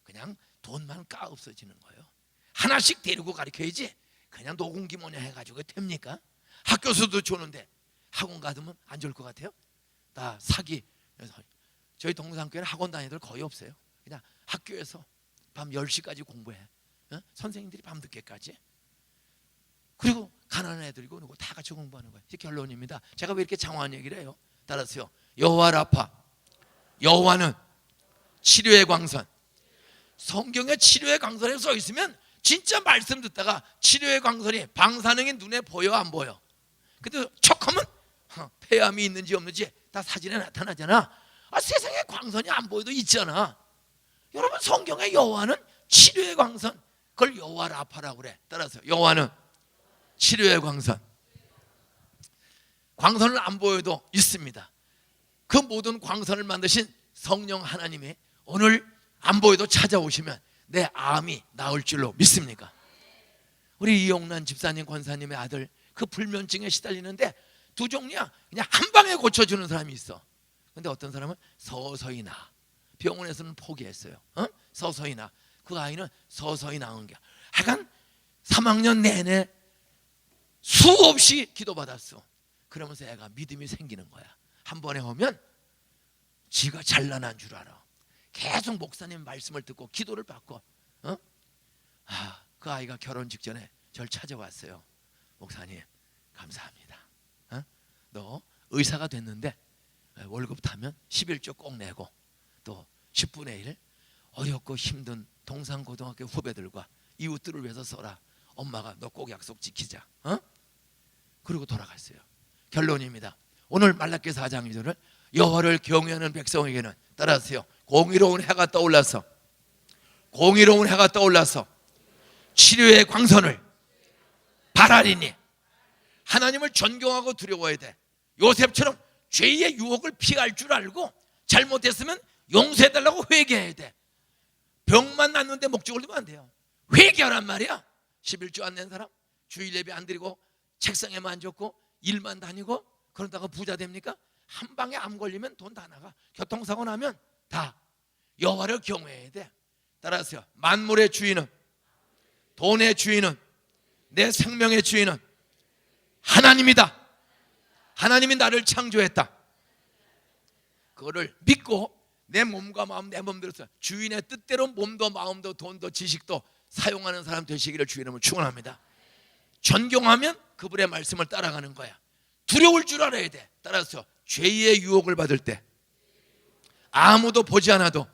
그냥 돈만 까 없어지는 거예요. 하나씩 데리고 가르쳐야지 그냥 노공기모녀 해가지고 됩니까? 학교수도 주는데 학원 가두면 안 좋을 것 같아요? 다 사기. 저희 동산교회는 학원 다니는 애들 거의 없어요. 그냥 학교에서 밤 10시까지 공부해. 선생님들이 밤 늦게까지. 그리고 가난한 애들이고 누구 다 같이 공부하는 거예요. 이게 결론입니다. 제가 왜 이렇게 장황한 얘기를 해요? 따라서요, 여호와 라파, 여호와는 치료의 광선. 성경에 치료의 광선에 써 있으면 진짜 말씀 듣다가 치료의 광선이 방사능이 눈에 보여 안 보여? 근데 척하면 폐암이 있는지 없는지 다 사진에 나타나잖아. 세상에 광선이 안 보여도 있잖아. 여러분, 성경의 여호와는 치료의 광선, 그걸 여호와 라파라고 그래. 따라서 여호와는 치료의 광선. 광선을 안 보여도 있습니다. 그 모든 광선을 만드신 성령 하나님이 오늘 안 보여도 찾아오시면 내 암이 나을 줄로 믿습니까? 우리 이용란 집사님, 권사님의 아들, 그 불면증에 시달리는데 두 종류야. 그냥 한 방에 고쳐주는 사람이 있어. 근데 어떤 사람은 서서히 나. 병원에서는 포기했어요. 서서히 나. 그 아이는 서서히 나은 게 하여간 3학년 내내 수없이 기도받았어. 그러면서 애가 믿음이 생기는 거야. 한 번에 오면 지가 잘난한 줄 알아. 계속 목사님 말씀을 듣고 기도를 받고 그 아이가 결혼 직전에 저를 찾아왔어요. 목사님 감사합니다. 너 의사가 됐는데 월급 타면 11조 꼭 내고 또 10분의 1 어렵고 힘든 동산고등학교 후배들과 이웃들을 위해서 써라. 엄마가 너 꼭 약속 지키자. 그리고 돌아갔어요. 결론입니다. 오늘 말라기 4장 2절을 여호와를 경외하는 백성에게는 따라하세요. 공의로운 해가 떠올라서 치료의 광선을 발하리니. 하나님을 존경하고 두려워해야 돼. 요셉처럼 죄의 유혹을 피할 줄 알고 잘못했으면 용서해달라고 회개해야 돼. 병만 낫는데 목적을 두면 안 돼요. 회개하란 말이야. 11조 안 낸 사람, 주일 예배 안 드리고 책상에만 앉았고 일만 다니고 그러다가 부자 됩니까? 한 방에 암 걸리면 돈 다 나가. 교통사고 나면 다. 여호와를 경외해야 돼. 따라하세요. 만물의 주인은, 돈의 주인은, 내 생명의 주인은 하나님이다. 하나님이 나를 창조했다. 그거를 믿고 내 몸과 마음, 내 몸대로 주인의 뜻대로 몸도 마음도 돈도 지식도 사용하는 사람 되시기를 주의 이름으로 축원합니다. 존경하면 그분의 말씀을 따라가는 거야. 두려울 줄 알아야 돼. 따라서 죄의 유혹을 받을 때 아무도 보지 않아도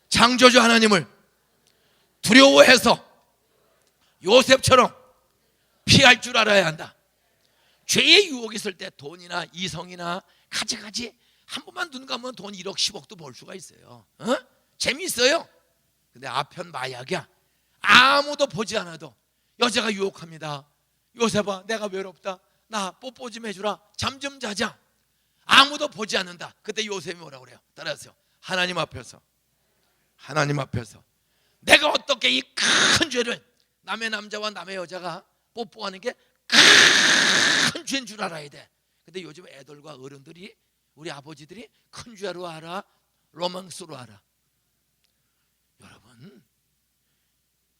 창조주 하나님을 두려워해서 요셉처럼 피할 줄 알아야 한다. 죄의 유혹이 있을 때 돈이나 이성이나 가지가지 한 번만 눈 감으면 돈 1억 10억도 벌 수가 있어요. 재미있어요. 근데 아편 마약이야. 아무도 보지 않아도 여자가 유혹합니다. 요셉아 내가 외롭다. 나 뽀뽀 좀 해주라. 잠 좀 자자. 아무도 보지 않는다. 그때 요셉이 뭐라고 그래요? 따라하세요. 하나님 앞에서 내가 어떻게 이 큰 죄를, 남의 남자와 남의 여자가 뽀뽀하는 게 큰 죄인 줄 알아야 돼. 근데 요즘 애들과 어른들이, 우리 아버지들이 큰 죄로 알아, 로망스로 알아. 여러분,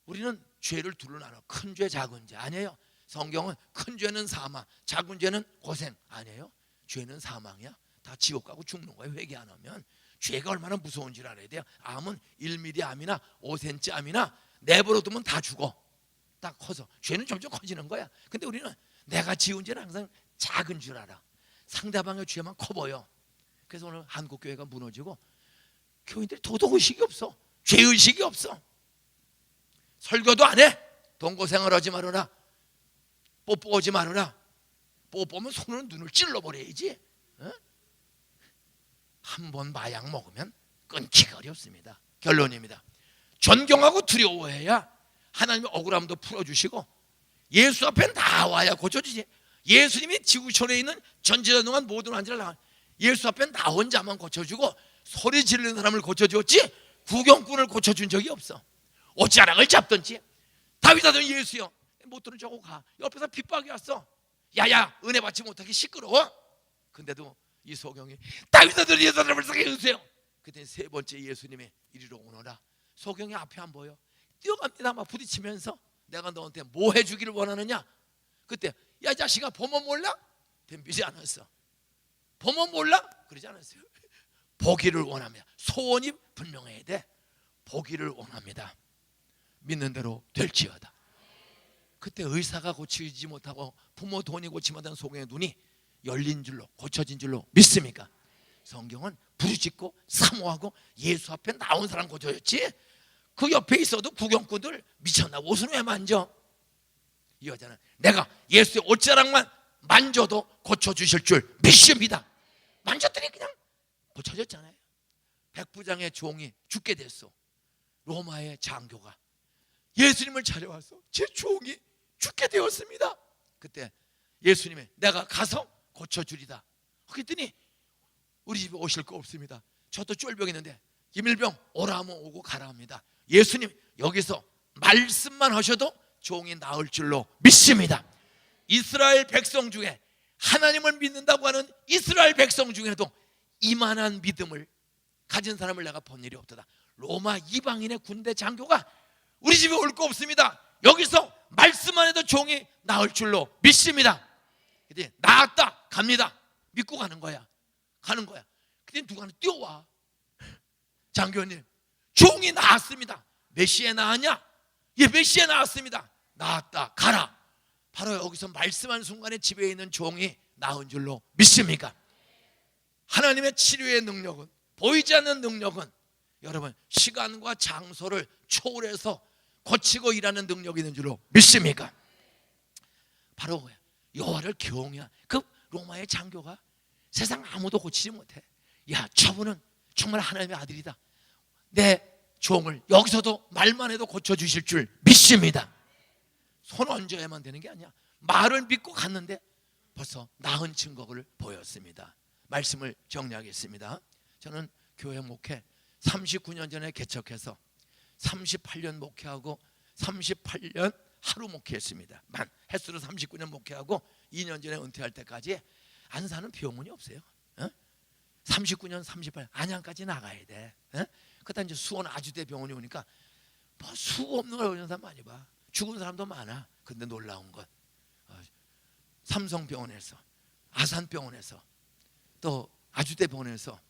우리는 죄를 둘로 나눠. 큰 죄, 작은 죄. 아니에요. 성경은 큰 죄는 사망, 작은 죄는 고생. 아니에요. 죄는 사망이야. 다 지옥 가고 죽는 거예요. 회개 안 하면. 죄가 얼마나 무서운 줄 알아야 돼요. 암은 1mm 암이나 5cm 암이나 내버려 두면 다 죽어. 딱 커서. 죄는 점점 커지는 거야. 근데 우리는 내가 지은 죄는 항상 작은 줄 알아. 상대방의 죄만 커 보여. 그래서 오늘 한국교회가 무너지고 교인들이 도덕의식이 없어. 죄의식이 없어. 설교도 안 해. 동거생활 하지 말아라. 뽀뽀하지 말아라. 뽀뽀하면 손으로 눈을 찔러버려야지. 한 번 마약 먹으면 끊기가 어렵습니다. 결론입니다. 존경하고 두려워해야 하나님의 억울함도 풀어주시고 예수 앞에 나와야 고쳐지지. 예수님이 지구촌에 있는 전지전능한 모든 환자를 예수 앞에 나 혼자만 고쳐주고 소리 지르는 사람을 고쳐주었지 구경꾼을 고쳐준 적이 없어. 옷자락을 잡든지. 다윗 아들 예수여 못 들은 척하고 가. 옆에서 핍박이 왔어. 야야 은혜 받지 못하게 시끄러워. 근데도 이 소경이 다윗 아들 예수님을 살려주세요. 그때 세 번째 예수님이 이리로 오너라. 소경이 앞에 안 보여. 뛰어갑니다. 막 부딪히면서 내가 너한테 뭐 해주기를 원하느냐. 그때 야 자식아 보면 몰라? 덤비지 않았어. 보면 몰라? 그러지 않았어요. 보기를 원합니다. 소원이 분명해야 돼. 보기를 원합니다. 믿는 대로 될지어다. 그때 의사가 고치지 못하고 부모 돈이 고치지 못한 소경의 눈이 열린 줄로, 고쳐진 줄로 믿습니까? 성경은 부르짖고 사모하고 예수 앞에 나온 사람 고쳐졌지. 그 옆에 있어도 구경꾼들 미쳤나 옷을 왜 만져? 이 여자는 내가 예수의 옷자락만 만져도 고쳐주실 줄 믿습니다. 만졌더니 그냥 고쳐졌잖아요. 백부장의 종이 죽게 됐어. 로마의 장교가 예수님을 찾아와서 제 종이 죽게 되었습니다. 그때 예수님이 내가 가서 고쳐주리다. 그랬더니 우리 집에 오실 거 없습니다. 저도 쫄병 있는데 김일병 오라 하면 오고 가라 합니다. 예수님 여기서 말씀만 하셔도 종이 나을 줄로 믿습니다. 이스라엘 백성 중에 하나님을 믿는다고 하는 이스라엘 백성 중에도 이만한 믿음을 가진 사람을 내가 본 일이 없도다. 로마 이방인의 군대 장교가 우리 집에 올 거 없습니다. 여기서 말씀만 해도 종이 나을 줄로 믿습니다. 근데 나았다 갑니다. 믿고 가는 거야. 근데 누가 하나 뛰어와. 장교님, 종이 나았습니다. 몇 시에 나았냐? 예, 몇 시에 나왔습니다. 나았다 가라. 바로 여기서 말씀한 순간에 집에 있는 종이 나은 줄로 믿습니까? 하나님의 치료의 능력은, 보이지 않는 능력은 여러분 시간과 장소를 초월해서 고치고 일하는 능력이 있는 줄로 믿습니까? 바로 여호와를 경외한 그 로마의 장교가 세상 아무도 고치지 못해. 야, 저분은 정말 하나님의 아들이다. 내 종을 여기서도 말만 해도 고쳐주실 줄 믿습니다. 손 얹어야만 되는 게 아니야. 말을 믿고 갔는데 벌써 나은 증거를 보였습니다. 말씀을 정리하겠습니다. 저는 교회 목회 39년 전에 개척해서 38년 목회하고 38년 하루 목회했습니다. 횟수로 39년 목회하고 2년 전에 은퇴할 때까지 안 사는 병원이 없어요. 39년 38년 안양까지 나가야 돼. 그때 이제 수원 아주대 병원이 오니까 뭐 수 없는 걸 오는 사람 많이 봐. 죽은 사람도 많아. 근데 놀라운 건 삼성병원에서, 아산병원에서, 또 아주대 병원에서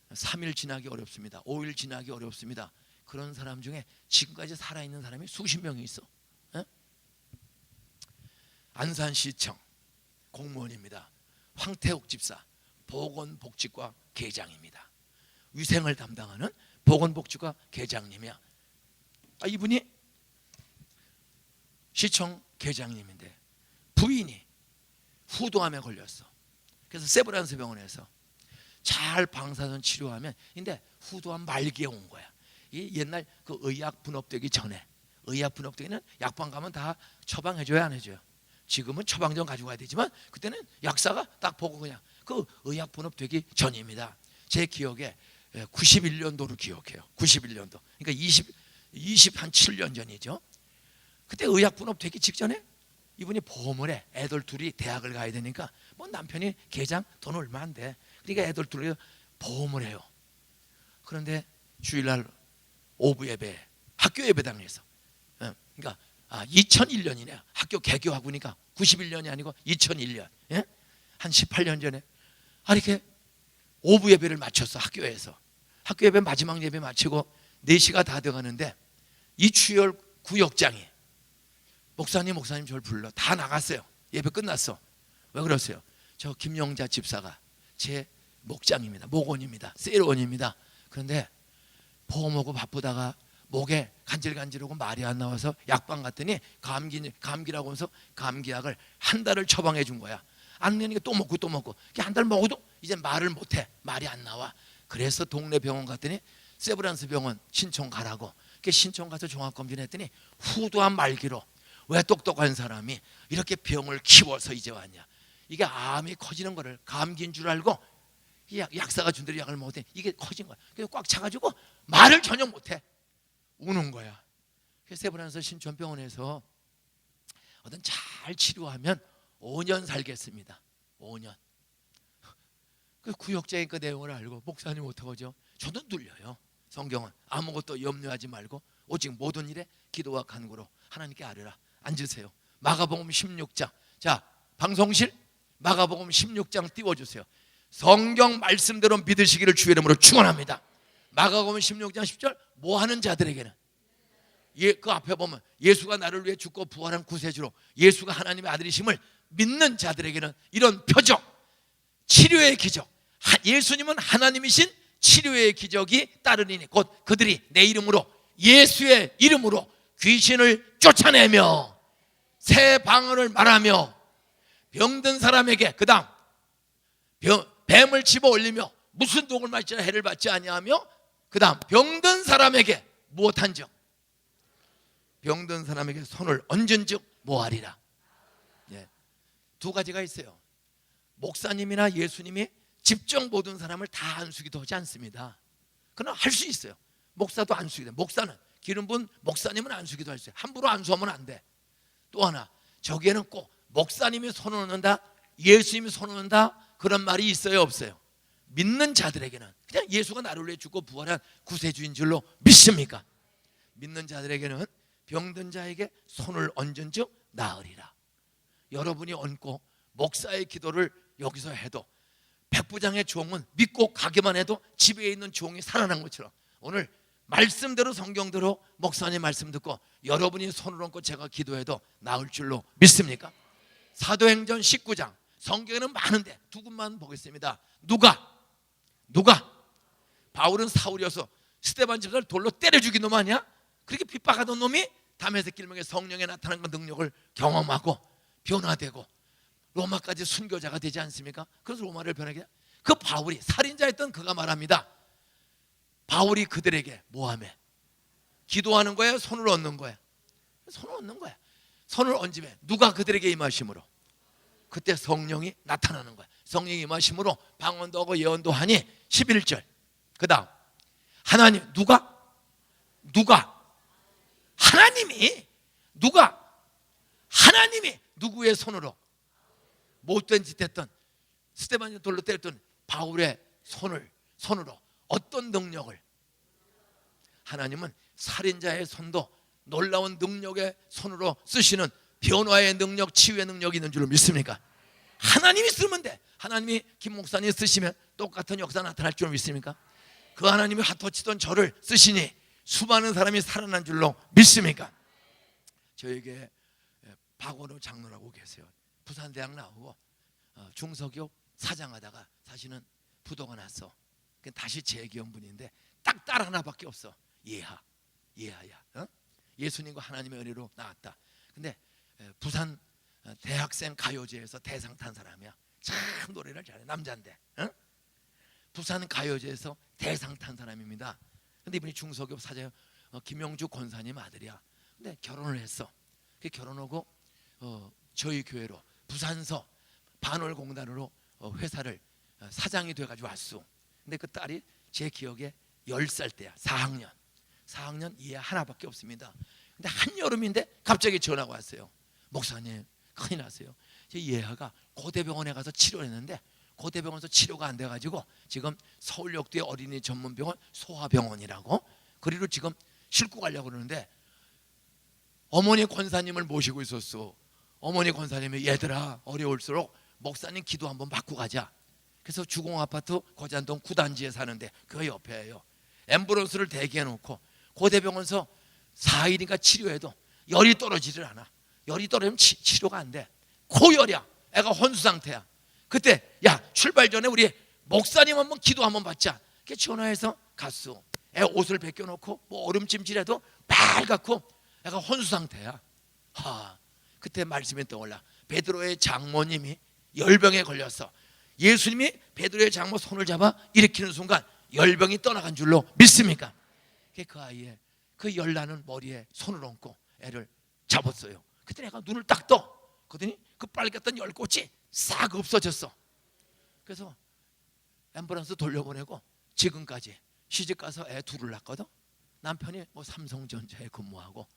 3일 지나기 어렵습니다. 5일 지나기 어렵습니다. 그런 사람 중에 지금까지 살아있는 사람이 수십 명이 있어. 안산시청 공무원입니다. 황태욱 집사, 보건복지과 계장입니다. 위생을 담당하는 보건복지과 계장님이야. 이분이 시청 계장님인데 부인이 후두암에 걸렸어. 그래서 세브란스 병원에서 잘 방사선 치료하면, 근데 후두암 말기에 온 거야. 이 옛날 그 의약 분업되기 전에, 의약 분업되기는 약방 가면 다 처방해줘야 안 해줘요. 지금은 처방전 가지고 가야 되지만 그때는 약사가 딱 보고 그냥 그 의약 분업되기 전입니다. 제 기억에 91년도로 기억해요. 91년도. 그러니까 27년 전이죠. 그때 의약 분업되기 직전에 이분이 보험을 해. 애들 둘이 대학을 가야 되니까 뭐 남편이 계장 돈 얼마 안 돼. 그러니까 애들 둘이 보험을 해요. 그런데 주일날 오후 예배, 학교 예배당에서, 그러니까 2001년이네요. 학교 개교하고니까 91년이 아니고 2001년, 한 18년 전에 이렇게 오후 예배를 마쳤어. 학교에서 학교 예배 마지막 예배 마치고 4시가 다 돼가는데 이추열 구역장이 목사님 저를 불러. 다 나갔어요. 예배 끝났어. 왜 그러세요? 저 김영자 집사가 제 목장입니다. 목원입니다. 세일원입니다. 그런데 보험하고 바쁘다가 목에 간질간질하고 말이 안 나와서 약방 갔더니 감기라고 해서 감기약을 한 달을 처방해 준 거야. 안 되니까 또 먹고 한 달 먹어도 이제 말을 못해. 말이 안 나와. 그래서 동네 병원 갔더니 세브란스 병원 신청 가라고. 신청 가서 종합검진 했더니 후두암 말기로. 왜 똑똑한 사람이 이렇게 병을 키워서 이제 왔냐. 이게 암이 커지는 거를 감기인 줄 알고 약사가 준 대로 약을 먹었더니 이게 커진 거야. 그래서 꽉 차가지고 말을 전혀 못해. 우는 거야. 그래서 세브란스 신촌병원에서 어떤 잘 치료하면 5년 살겠습니다. 5년. 그 구역장의 그 내용을 알고 목사님 어떡하죠? 저도 눌려요. 성경은 아무것도 염려하지 말고 오직 모든 일에 기도와 간구로 하나님께 아뢰라. 앉으세요. 마가복음 16장. 자, 방송실 마가복음 16장 띄워주세요. 성경 말씀대로 믿으시기를 주의 이름으로 축원합니다. 마가복음 16장 10절. 뭐하는 자들에게는, 그 앞에 보면 예수가 나를 위해 죽고 부활한 구세주로 예수가 하나님의 아들이심을 믿는 자들에게는 이런 표적, 치료의 기적, 예수님은 하나님이신 치료의 기적이 따르리니 곧 그들이 내 이름으로, 예수의 이름으로 귀신을 쫓아내며 새 방언을 말하며 병든 사람에게, 그 다음 뱀을 집어 올리며 무슨 독을 마시나 해를 받지 아니하며, 그 다음 병든 사람에게 무엇한즉, 병든 사람에게 손을 얹은즉 뭐하리라. 두 가지가 있어요. 목사님이나 예수님이 직접 모든 사람을 다 안수기도 하지 않습니다. 그러나 할 수 있어요. 목사도 안수기도. 목사는 기름 부은 목사님은 안수기도 할 수 있어요. 함부로 안수하면 안 돼. 또 하나, 저기에는 꼭 목사님이 손을 얹는다, 예수님이 손을 얹는다 그런 말이 있어요, 없어요? 믿는 자들에게는 그냥 예수가 나를 위해 죽고 부활한 구세주인 줄로 믿습니까? 믿는 자들에게는 병든 자에게 손을 얹은 즉 나으리라. 여러분이 얹고 목사의 기도를 여기서 해도 백부장의 종은 믿고 가기만 해도 집에 있는 종이 살아난 것처럼 오늘 말씀대로 성경대로 목사님 말씀 듣고 여러분이 손을 얹고 제가 기도해도 나을 줄로 믿습니까? 사도행전 19장 성경에는 많은데 두 군만 보겠습니다. 누가 바울은 사울이어서 스데반 집사를 돌로 때려 죽인 놈 아니야? 그렇게 핍박하던 놈이 다메섹 길목에 성령에 나타난 그 능력을 경험하고 변화되고 로마까지 순교자가 되지 않습니까? 그래서 로마를 변하게 그 바울이 살인자였던 그가 말합니다. 바울이 그들에게 뭐하며? 기도하는 거야? 손을 얹는 거야? 손을 얹는 거야. 손을 얹으면 누가 그들에게 임하심으로 그때 성령이 나타나는 거야. 성령이 임하심으로 방언도 하고 예언도 하니 11절. 그 다음 하나님 누가? 하나님이 누구의 손으로 못된 짓 했던 스데반을 돌로 때렸던 바울의 손으로 어떤 능력을? 하나님은 살인자의 손도 놀라운 능력의 손으로 쓰시는 변화의 능력, 치유의 능력이 있는 줄로 믿습니까? 하나님이 쓰면 돼. 하나님이 김 목사님 쓰시면 똑같은 역사 나타날 줄로 믿습니까? 그 하나님이 핫도치던 저를 쓰시니 수많은 사람이 살아난 줄로 믿습니까? 저에게 박원호 장로라고 계세요. 부산대학 나오고 중서교 사장하다가 사실은 부도가 났어. 다시 재기한 분인데 딱 딸 하나밖에 없어. 예하야. 예수님과 하나님의 은혜로 나왔다. 근데 부산 대학생 가요제에서 대상 탄 사람이야. 참 노래를 잘해. 남자인데 부산 가요제에서 대상 탄 사람입니다. 근데 이분이 중서교 사장 김영주 권사님 아들이야. 근데 결혼을 했어. 결혼하고 저희 교회로 부산서 반월공단으로 회사를 사장이 돼가지고 왔어. 근데 그 딸이 제 기억에 10살 때야. 4학년 얘 하나밖에 없습니다. 근데 한여름인데 갑자기 전화가 왔어요. 목사님 큰일 났어요. 제 예하가 고대병원에 가서 치료했는데 고대병원에서 치료가 안 돼가지고 지금 서울역도의 어린이 전문병원 소아병원이라고 그리로 지금 싣고 가려고 그러는데 어머니 권사님을 모시고 있었어. 어머니 권사님이 얘들아 어려울수록 목사님 기도 한번 받고 가자. 그래서 주공아파트 거잔동 9단지에 사는데 그 옆에요. 앰뷸런스를 대기해놓고 고대병원에서 4일인가 치료해도 열이 떨어지질 않아. 열이 떨어지면 치료가 안 돼. 고열이야. 애가 혼수 상태야. 그때 야 출발 전에 우리 목사님 한번 기도 한번 받자. 이렇게 전화해서 갔어. 애 옷을 벗겨놓고 뭐 얼음찜질해도 빨갛고 애가 혼수 상태야. 그때 말씀이 떠올라. 베드로의 장모님이 열병에 걸렸어. 예수님이 베드로의 장모 손을 잡아 일으키는 순간 열병이 떠나간 줄로 믿습니까? 그 아이의 그 열나는 머리에 손을 얹고 애를 잡았어요. 그때 애가 눈을 딱 떠. 그러더니 그 빨갛던 열꽃이 싹 없어졌어. 그래서 앰뷸런스 돌려보내고 지금까지 시집가서 애 둘을 낳거든. 남편이 뭐 삼성전자에 근무하고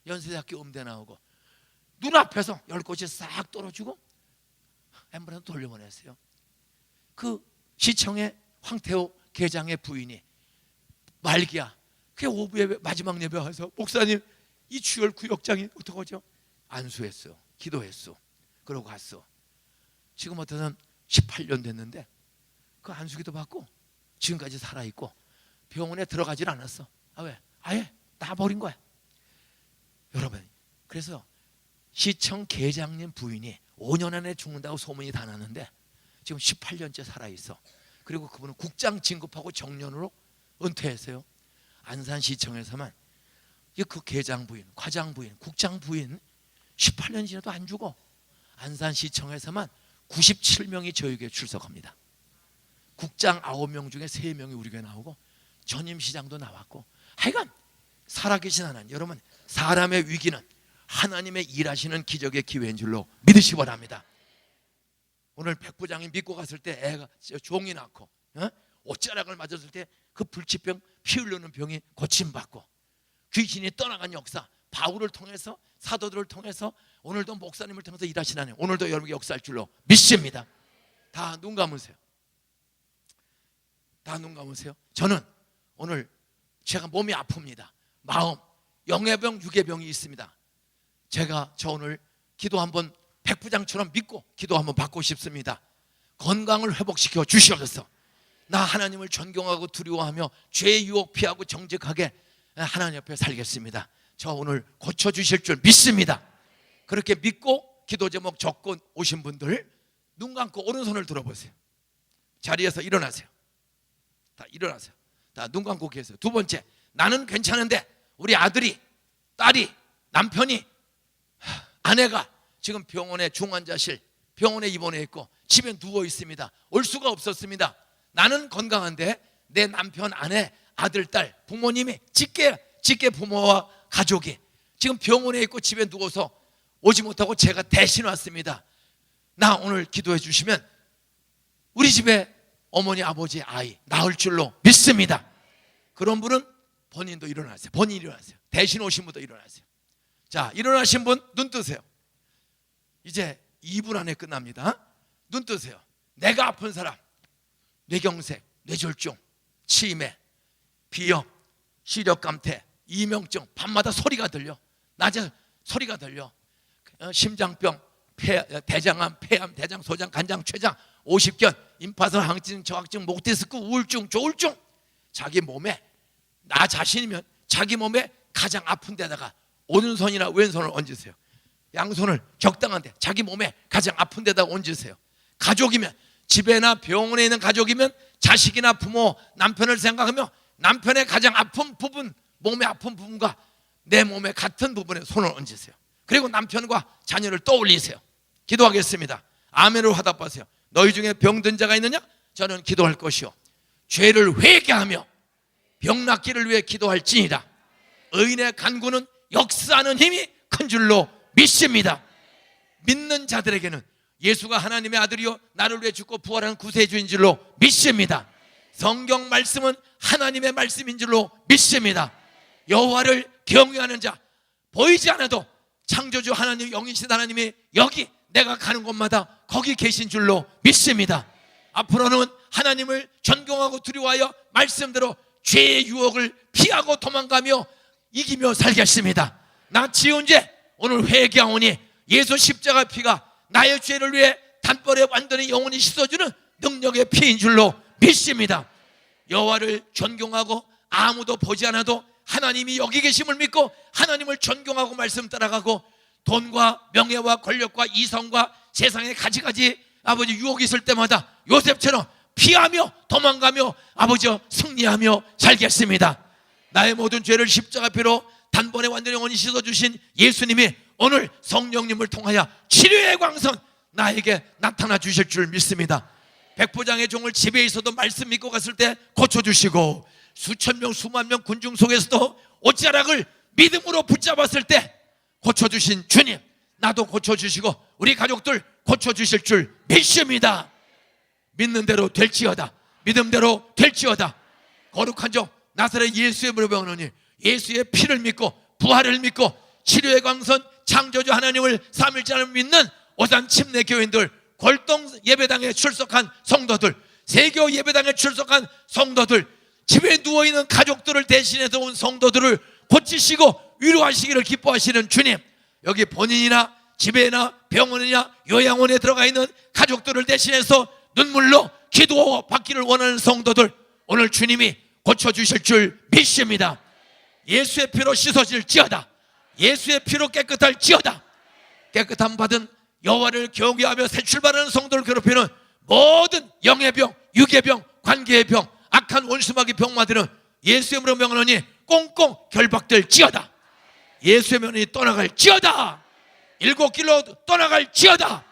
연세대학교 음대 나오고 눈앞에서 열꽃이 싹 떨어지고 앰뷸런스 돌려보냈어요. 그 시청의 황태호 계장의 부인이 말기야 그 오부예배 마지막 예배 와서 목사님 이 주열 구역장이 어떡하죠? 안수했어. 기도했어. 그러고 갔어. 지금 어떠면 18년 됐는데 그 안수기도 받고 지금까지 살아있고 병원에 들어가질 않았어. 왜? 아예 놔버린 거야. 여러분 그래서 시청 계장님 부인이 5년 안에 죽는다고 소문이 다 났는데 지금 18년째 살아있어. 그리고 그분은 국장 진급하고 정년으로 은퇴했어요. 안산시청에서만 그 계장 부인, 과장 부인, 국장 부인 18년 지나도 안 죽어. 안산시청에서만 97명이 저희 교회에 출석합니다. 국장 9명 중에 3명이 우리 교회 나오고 전임시장도 나왔고 하여간 살아계신 하나님. 여러분 사람의 위기는 하나님의 일하시는 기적의 기회인 줄로 믿으시기 바랍니다. 오늘 백부장이 믿고 갔을 때 애가 종이 낳고 옷자락을 맞았을 때 그 불치병 피 흘리는 병이 고침받고 귀신이 떠나간 역사 바울을 통해서 사도들을 통해서 오늘도 목사님을 통해서 일하시나니 오늘도 여러분이 역사할 줄로 믿습니다. 다 눈 감으세요. 다 눈 감으세요. 저는 오늘 제가 몸이 아픕니다. 마음 영예병, 유괴병이 있습니다. 저 오늘 기도 한번 백부장처럼 믿고 기도 한번 받고 싶습니다. 건강을 회복시켜 주시옵소서. 나 하나님을 존경하고 두려워하며 죄의 유혹 피하고 정직하게 하나님 옆에 살겠습니다. 저 오늘 고쳐주실 줄 믿습니다. 그렇게 믿고 기도 제목 적고 오신 분들 눈 감고 오른손을 들어보세요. 자리에서 일어나세요. 다 일어나세요. 다 눈 감고 계세요. 두 번째, 나는 괜찮은데 우리 아들이, 딸이, 남편이, 아내가 지금 병원에 중환자실 병원에 입원해 있고 집에 누워 있습니다. 올 수가 없었습니다. 나는 건강한데 내 남편, 아내, 아들, 딸, 부모님이 직계 부모와 가족이 지금 병원에 있고 집에 누워서 오지 못하고 제가 대신 왔습니다. 나 오늘 기도해 주시면 우리 집에 어머니, 아버지, 아이 나을 줄로 믿습니다. 그런 분은 본인도 일어나세요. 본인 일어나세요. 대신 오신 분도 일어나세요. 자, 일어나신 분 눈 뜨세요. 이제 2분 안에 끝납니다. 눈 뜨세요. 내가 아픈 사람, 뇌경색, 뇌졸중, 치매, 비염, 시력감퇴, 이명증, 밤마다 소리가 들려. 낮에 소리가 들려. 심장병, 대장암, 폐암, 대장, 소장, 간장, 췌장, 오십견, 임파선, 항진, 저항증, 목디스크, 우울증, 조울증. 자기 몸에, 나 자신이면 자기 몸에 가장 아픈 데다가 오른손이나 왼손을 얹으세요. 양손을 적당한데 자기 몸에 가장 아픈 데다가 얹으세요. 가족이면, 집에나 병원에 있는 가족이면 자식이나 부모, 남편을 생각하며 남편의 가장 아픈 부분, 몸의 아픈 부분과 내 몸의 같은 부분에 손을 얹으세요. 그리고 남편과 자녀를 떠올리세요. 기도하겠습니다. 아멘으로 화답하세요. 너희 중에 병든 자가 있느냐? 저는 기도할 것이요 죄를 회개하며 병 낫기를 위해 기도할지니라. 의인의 간구는 역사하는 힘이 큰 줄로 믿습니다. 믿는 자들에게는 예수가 하나님의 아들이요 나를 위해 죽고 부활한 구세주인 줄로 믿습니다. 성경 말씀은 하나님의 말씀인 줄로 믿습니다. 여호와를 경외하는 자, 보이지 않아도 창조주 하나님, 영이신 하나님이 여기 내가 가는 곳마다 거기 계신 줄로 믿습니다. 앞으로는 하나님을 존경하고 두려워하여 말씀대로 죄의 유혹을 피하고 도망가며 이기며 살겠습니다. 나 지은 죄 오늘 회개하오니 예수 십자가 피가 나의 죄를 위해 단번에 완전히 영원히 씻어주는 능력의 피인 줄로 믿습니다. 여호와를 존경하고 아무도 보지 않아도 하나님이 여기 계심을 믿고 하나님을 존경하고 말씀 따라가고 돈과 명예와 권력과 이성과 세상의 가지가지 아버지 유혹이 있을 때마다 요셉처럼 피하며 도망가며 아버지여 승리하며 살겠습니다. 나의 모든 죄를 십자가 피로 단번에 완전히 영원히 씻어주신 예수님이 오늘 성령님을 통하여 치료의 광선 나에게 나타나 주실 줄 믿습니다. 백부장의 종을 집에 있어도 말씀 믿고 갔을 때 고쳐주시고 수천 명 수만 명 군중 속에서도 옷자락을 믿음으로 붙잡았을 때 고쳐주신 주님, 나도 고쳐주시고 우리 가족들 고쳐주실 줄 믿습니다. 믿는 대로 될지어다. 믿음대로 될지어다. 거룩한 종 나사렛 예수의 무릎에 오느니 예수의 피를 믿고 부활을 믿고 치료의 광선 창조주 하나님을 삼일자를 믿는 오산 침례 교인들, 골동 예배당에 출석한 성도들, 세교 예배당에 출석한 성도들, 집에 누워있는 가족들을 대신해서 온 성도들을 고치시고 위로하시기를 기뻐하시는 주님, 여기 본인이나 집에나 병원이나 요양원에 들어가 있는 가족들을 대신해서 눈물로 기도 받기를 원하는 성도들, 오늘 주님이 고쳐주실 줄 믿습니다. 예수의 피로 씻어질지어다. 예수의 피로 깨끗할지어다. 깨끗함 받은 여호와를 경외하며 새 출발하는 성도를 괴롭히는 모든 영의 병, 육의 병, 관계의 병, 악한 원수마귀 병마들은 예수의 이름으로 명하노니 꽁꽁 결박될지어다. 예수의 면이 떠나갈지어다. 일곱 길로 떠나갈지어다.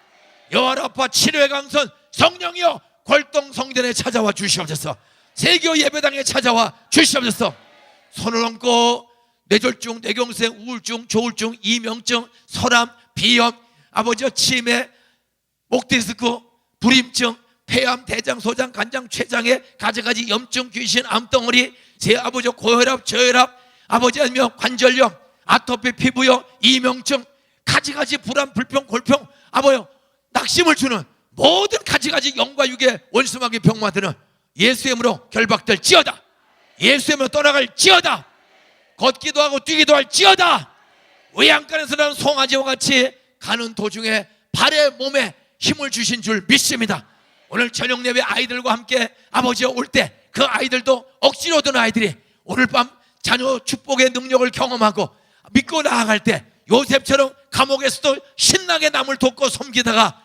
여호와를 아파 치료의 강선 성령이여 골동 성전에 찾아와 주시옵소서. 세교 예배당에 찾아와 주시옵소서. 손을 얹고 뇌졸중, 뇌경색, 우울증, 조울증, 이명증, 설암, 비염, 아버지와 치매, 목디스크, 불임증, 폐암, 대장, 소장, 간장, 췌장에 가지가지 염증, 귀신, 암덩어리, 제 아버지 고혈압, 저혈압, 아버지 아니면 관절염, 아토피, 피부염, 이명증, 가지가지 불안, 불평, 골평, 아버지 낙심을 주는 모든 가지가지 영과 육의 원수마귀 병마들은 예수의 이름으로 결박될지어다. 예수의 이름으로 떠나갈지어다. 걷기도 하고 뛰기도 할지어다. 외양간에서 난 송아지와 같이 가는 도중에 발에 몸에 힘을 주신 줄 믿습니다. 오늘 저녁 예배 아이들과 함께 아버지가 올 때 그 아이들도 억지로 든 아이들이 오늘 밤 자녀 축복의 능력을 경험하고 믿고 나아갈 때 요셉처럼 감옥에서도 신나게 남을 돕고 섬기다가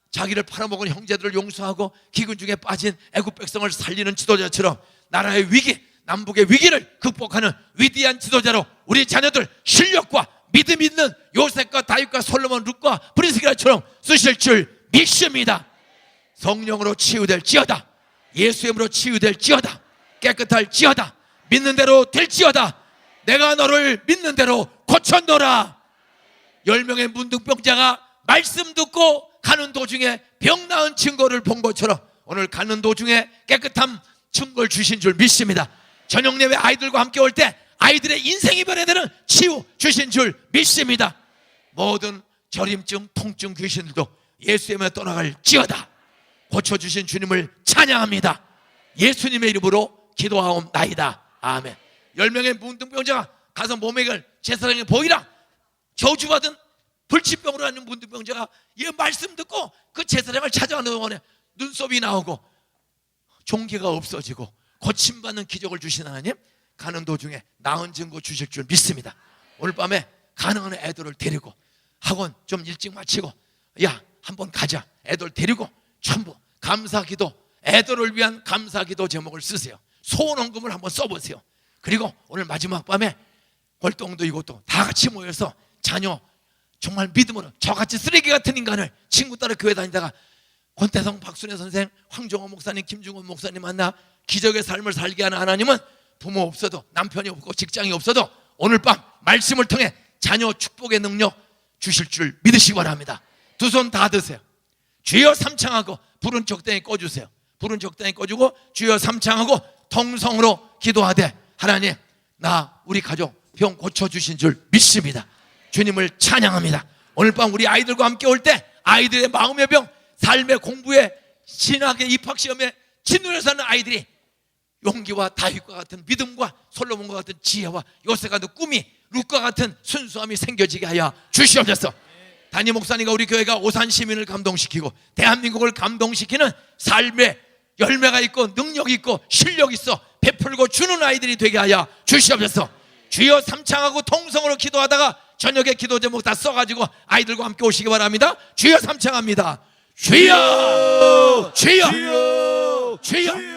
자기를 팔아먹은 형제들을 용서하고 기근 중에 빠진 애국 백성을 살리는 지도자처럼 나라의 위기, 남북의 위기를 극복하는 위대한 지도자로 우리 자녀들 실력과 믿음 있는 요셉과 다윗과 솔로몬, 룻과 브리스기라처럼 쓰실 줄 믿습니다. 성령으로 치유될지어다. 예수 이름으로 치유될지어다. 깨끗할지어다. 믿는 대로 될지어다. 내가 너를 믿는 대로 고쳤노라. 10명의 문둥병자가 말씀 듣고 가는 도중에 병 나은 증거를 본 것처럼 오늘 가는 도중에 깨끗함 증거를 주신 줄 믿습니다. 저녁 예배 아이들과 함께 올 때 아이들의 인생이 변해되는 치유 주신 줄 믿습니다. 모든 저림증, 통증 귀신들도 예수님에 떠나갈지어다. 고쳐주신 주님을 찬양합니다. 예수님의 이름으로 기도하옵나이다. 아멘. 10명의 문둥병자가 가서 몸에 제사장에 보이라. 저주받은 불치병으로 하는 문둥병자가 이 말씀 듣고 그 제사장을 찾아가는 동안에 눈썹이 나오고 종기가 없어지고 고침받는 기적을 주신 하나님, 가는 도중에 나은 증거 주실 줄 믿습니다. 오늘 밤에 가능한 애들을 데리고 학원 좀 일찍 마치고 야 한번 가자. 애들 데리고 전부 감사기도, 애들을 위한 감사기도 제목을 쓰세요. 소원헌금을 한번 써보세요. 그리고 오늘 마지막 밤에 월동도 이것도 다 같이 모여서 자녀 정말 믿음으로 저같이 쓰레기 같은 인간을 친구 따라 교회 다니다가 권태성, 박순애 선생, 황정호 목사님, 김중원 목사님 만나 기적의 삶을 살게 하는 하나님은 부모 없어도 남편이 없고 직장이 없어도 오늘 밤 말씀을 통해 자녀 축복의 능력 주실 줄 믿으시기 바랍니다. 두 손 다 드세요. 주여 삼창하고 불은 적당히 꺼주세요. 불은 적당히 꺼주고 주여 삼창하고 통성으로 기도하되 하나님 나 우리 가족 병 고쳐주신 줄 믿습니다. 주님을 찬양합니다. 오늘 밤 우리 아이들과 함께 올 때 아이들의 마음의 병, 삶의 공부에 신학의 입학시험에 진노를 사는 아이들이 용기와 다윗과 같은 믿음과 솔로몬과 같은 지혜와 요셉과 같은 꿈이 룻과 같은 순수함이 생겨지게 하여 주시옵소서. 담임 목사님과 우리 교회가 오산 시민을 감동시키고 대한민국을 감동시키는 삶의 열매가 있고 능력이 있고 실력이 있어 베풀고 주는 아이들이 되게 하여 주시옵소서. 주여 삼창하고 통성으로 기도하다가 저녁에 기도 제목 다 써가지고 아이들과 함께 오시기 바랍니다. 주여 삼창합니다. 주여 주여 주여, 주여.